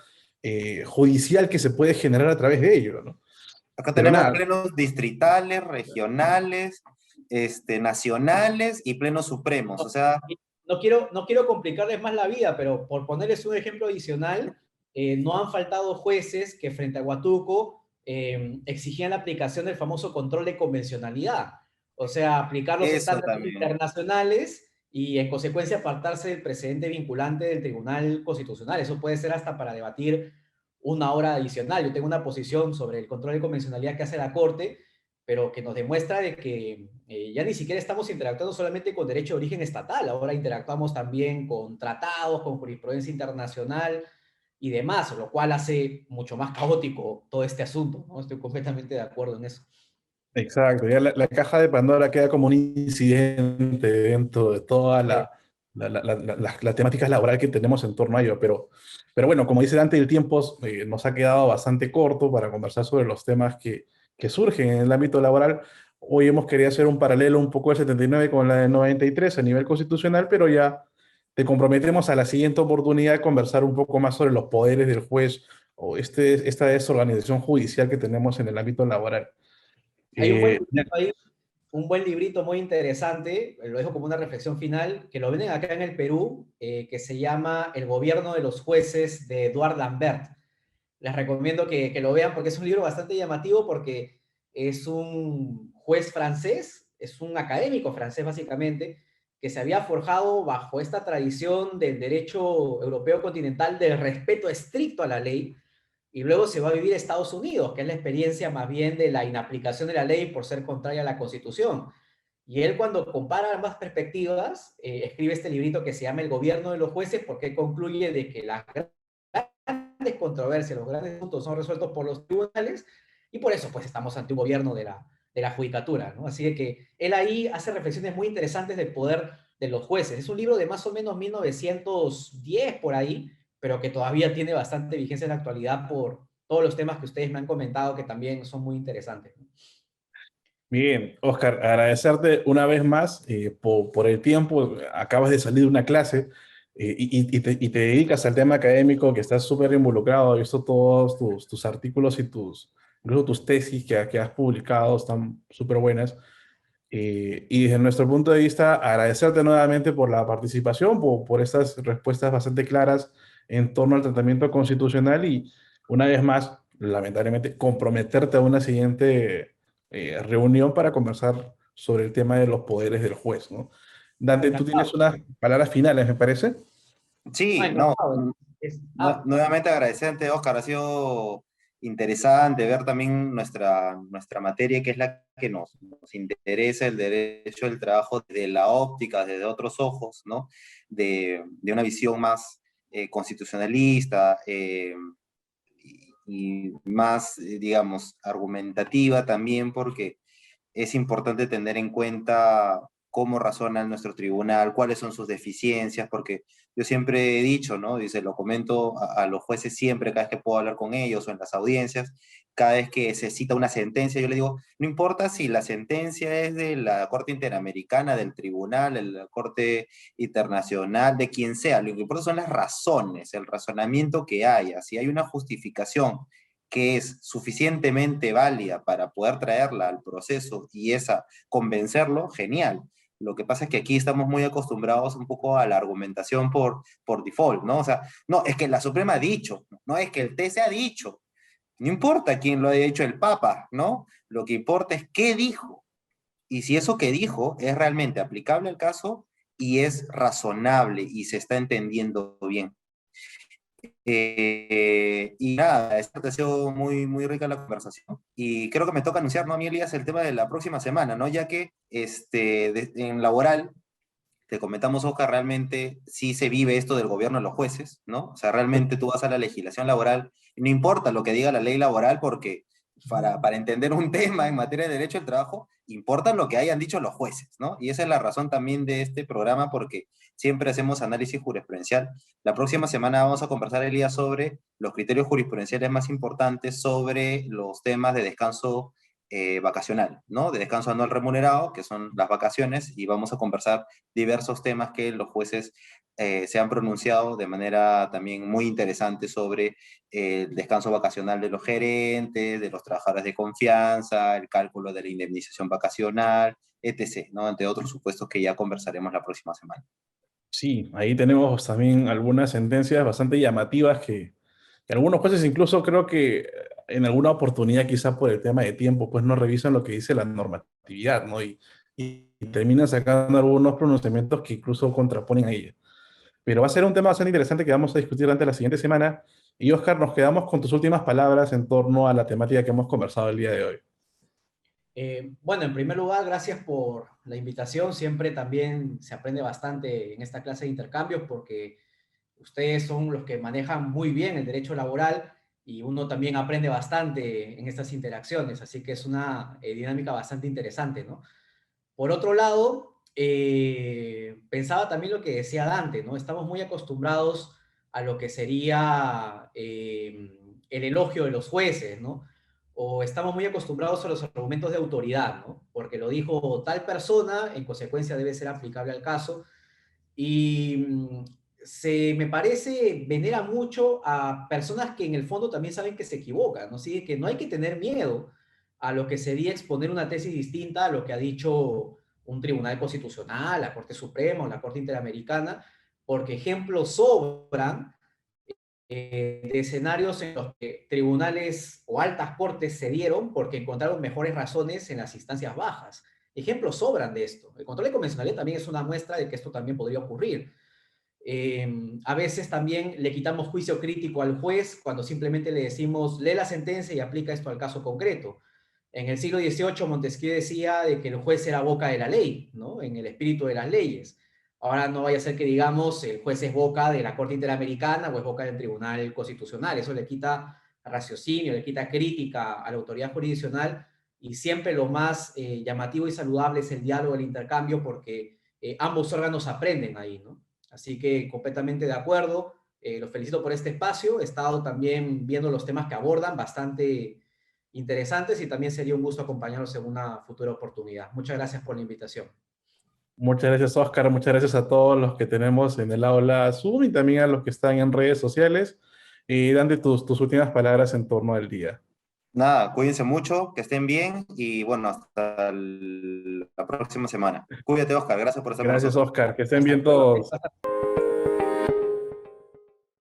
judicial que se puede generar a través de ello, ¿no? Acá Pero tenemos nada, plenos distritales, regionales, nacionales y plenos supremos. O sea, No quiero complicarles más la vida, pero por ponerles un ejemplo adicional, no han faltado jueces que frente a Huatuco exigían la aplicación del famoso control de convencionalidad, o sea, aplicar los eso estándares también. internacionales y en consecuencia apartarse del precedente vinculante del Tribunal Constitucional. Eso puede ser hasta para debatir una hora adicional. Yo tengo una posición sobre el control de convencionalidad que hace la Corte, pero que nos demuestra de que ya ni siquiera estamos interactuando solamente con derecho de origen estatal, ahora interactuamos también con tratados, con jurisprudencia internacional y demás, lo cual hace mucho más caótico todo este asunto, ¿no? Estoy completamente de acuerdo en eso. exacto, ya la caja de Pandora queda como un incidente dentro de toda Sí. la temática laboral que tenemos en torno a ello, pero bueno, como dice Dante, el tiempo nos ha quedado bastante corto para conversar sobre los temas que surgen en el ámbito laboral. Hoy hemos querido hacer un paralelo un poco del 79 con la del 93 a nivel constitucional, pero ya te comprometemos a la siguiente oportunidad de conversar un poco más sobre los poderes del juez o esta desorganización judicial que tenemos en el ámbito laboral. Hay un buen, Eh, hay un buen librito muy interesante, lo dejo como una reflexión final, que lo venden acá en el Perú, que se llama El gobierno de los jueces de Edouard Lambert. Les recomiendo que lo vean porque es un libro bastante llamativo porque es un juez francés, es un académico francés básicamente, que se había forjado bajo esta tradición del derecho europeo continental del respeto estricto a la ley, y luego se va a vivir a Estados Unidos, que es la experiencia más bien de la inaplicación de la ley por ser contraria a la Constitución. Y él cuando compara ambas perspectivas, escribe este librito que se llama El gobierno de los jueces, porque él concluye de que las grandes controversias, los grandes puntos son resueltos por los tribunales, y por eso pues estamos ante un gobierno de la judicatura, ¿no? Así de que él ahí hace reflexiones muy interesantes del poder de los jueces. Es un libro de más o menos 1910 por ahí, pero que todavía tiene bastante vigencia en la actualidad por todos los temas que ustedes me han comentado que también son muy interesantes, ¿no? Bien, Oscar, agradecerte una vez más por el tiempo. Acabas de salir de una clase y te dedicas al tema académico que estás súper involucrado. He visto todos tus artículos y incluso tus tesis que has publicado, están súper buenas. Y desde nuestro punto de vista, agradecerte nuevamente por la participación, por estas respuestas bastante claras en torno al tratamiento constitucional y una vez más, lamentablemente, comprometerte a una siguiente reunión para conversar sobre el tema de los poderes del juez, ¿no? Dante, tú tienes Encantado. unas palabras finales, me parece. Ah, Sí, no, encantado. nuevamente agradecerte, Oscar. Ha sido interesante ver también nuestra materia, que es la que nos interesa, el derecho del trabajo desde la óptica, desde otros ojos, ¿no? De una visión más constitucionalista y más, digamos, argumentativa también, porque es importante tener en cuenta cómo razona nuestro tribunal, cuáles son sus deficiencias, porque yo siempre he dicho, ¿no? Dice, lo comento a los jueces siempre, cada vez que puedo hablar con ellos o en las audiencias, cada vez que se cita una sentencia, yo le digo, no importa si la sentencia es de la Corte Interamericana, del Tribunal, de la Corte Internacional, de quien sea, lo que importa son las razones, el razonamiento que haya, si hay una justificación que es suficientemente válida para poder traerla al proceso y esa convencerlo, genial. Lo que pasa es que aquí estamos muy acostumbrados un poco a la argumentación por default, ¿no? O sea, no, es que la Suprema ha dicho, no es que el TC ha dicho, no importa quién lo haya dicho el Papa, ¿no? Lo que importa es qué dijo y si eso que dijo es realmente aplicable al caso y es razonable y se está entendiendo bien. Y nada, esta ha sido muy rica la conversación. Y creo que me toca anunciar, ¿no, a mí, Elías, el tema de la próxima semana, ¿no? Ya que en laboral, te comentamos, Oscar, realmente sí se vive esto del gobierno de los jueces, ¿no? O sea, realmente tú vas a la legislación laboral y no importa lo que diga la ley laboral, porque para entender un tema en materia de derecho al trabajo, importa lo que hayan dicho los jueces, ¿no? Y esa es la razón también de este programa, porque siempre hacemos análisis jurisprudencial. La próxima semana vamos a conversar, Elías, sobre los criterios jurisprudenciales más importantes sobre los temas de descanso vacacional, ¿no? De descanso anual remunerado, que son las vacaciones, y vamos a conversar diversos temas que los jueces se han pronunciado de manera también muy interesante sobre el descanso vacacional de los gerentes, de los trabajadores de confianza, el cálculo de la indemnización vacacional, etc., ¿no? Entre otros supuestos que ya conversaremos la próxima semana. Sí, ahí tenemos también algunas sentencias bastante llamativas que algunos jueces incluso creo que en alguna oportunidad, quizá por el tema de tiempo, pues no revisan lo que dice la normatividad, ¿no? Y terminan sacando algunos pronunciamientos que incluso contraponen a ella. Pero va a ser un tema bastante interesante que vamos a discutir durante la siguiente semana. Y Oscar, nos quedamos con tus últimas palabras en torno a la temática que hemos conversado el día de hoy. Bueno, en primer lugar, gracias por la invitación. Siempre también se aprende bastante en esta clase de intercambios porque ustedes son los que manejan muy bien el derecho laboral y uno también aprende bastante en estas interacciones, así que es una dinámica bastante interesante, ¿no? Por otro lado, pensaba también lo que decía Dante, ¿no? Estamos muy acostumbrados a lo que sería el elogio de los jueces, ¿no? O estamos muy acostumbrados a los argumentos de autoridad, ¿no? Porque lo dijo tal persona, en consecuencia debe ser aplicable al caso. Y me parece, venera mucho a personas que en el fondo también saben que se equivocan, ¿no? Así que no hay que tener miedo a lo que sería exponer una tesis distinta a lo que ha dicho un tribunal constitucional, la Corte Suprema o la Corte Interamericana, porque ejemplos sobran de escenarios en los que tribunales o altas cortes cedieron porque encontraron mejores razones en las instancias bajas. Ejemplos sobran de esto. El control de convencionalidad también es una muestra de que esto también podría ocurrir. A veces también le quitamos juicio crítico al juez cuando simplemente le decimos, lee la sentencia y aplica esto al caso concreto. En el siglo XVIII Montesquieu decía de que el juez era boca de la ley, ¿no? En el espíritu de las leyes. Ahora no vaya a ser que digamos el juez es boca de la Corte Interamericana o es boca del Tribunal Constitucional. Eso le quita raciocinio, le quita crítica a la autoridad jurisdiccional y siempre lo más llamativo y saludable es el diálogo, el intercambio, porque ambos órganos aprenden ahí, ¿no? Así que completamente de acuerdo. Los felicito por este espacio. He estado también viendo los temas que abordan, bastante interesantes, y también sería un gusto acompañarlos en una futura oportunidad. Muchas gracias por la invitación. Muchas gracias, Oscar. Muchas gracias a todos los que tenemos en el aula Zoom y también a los que están en redes sociales. Y Dante, tus últimas palabras en torno al día. Nada, cuídense mucho, que estén bien y bueno, hasta la próxima semana. Cuídate, Oscar, gracias por estar con Gracias, nosotros. Oscar. Que estén Hasta bien luego. todos.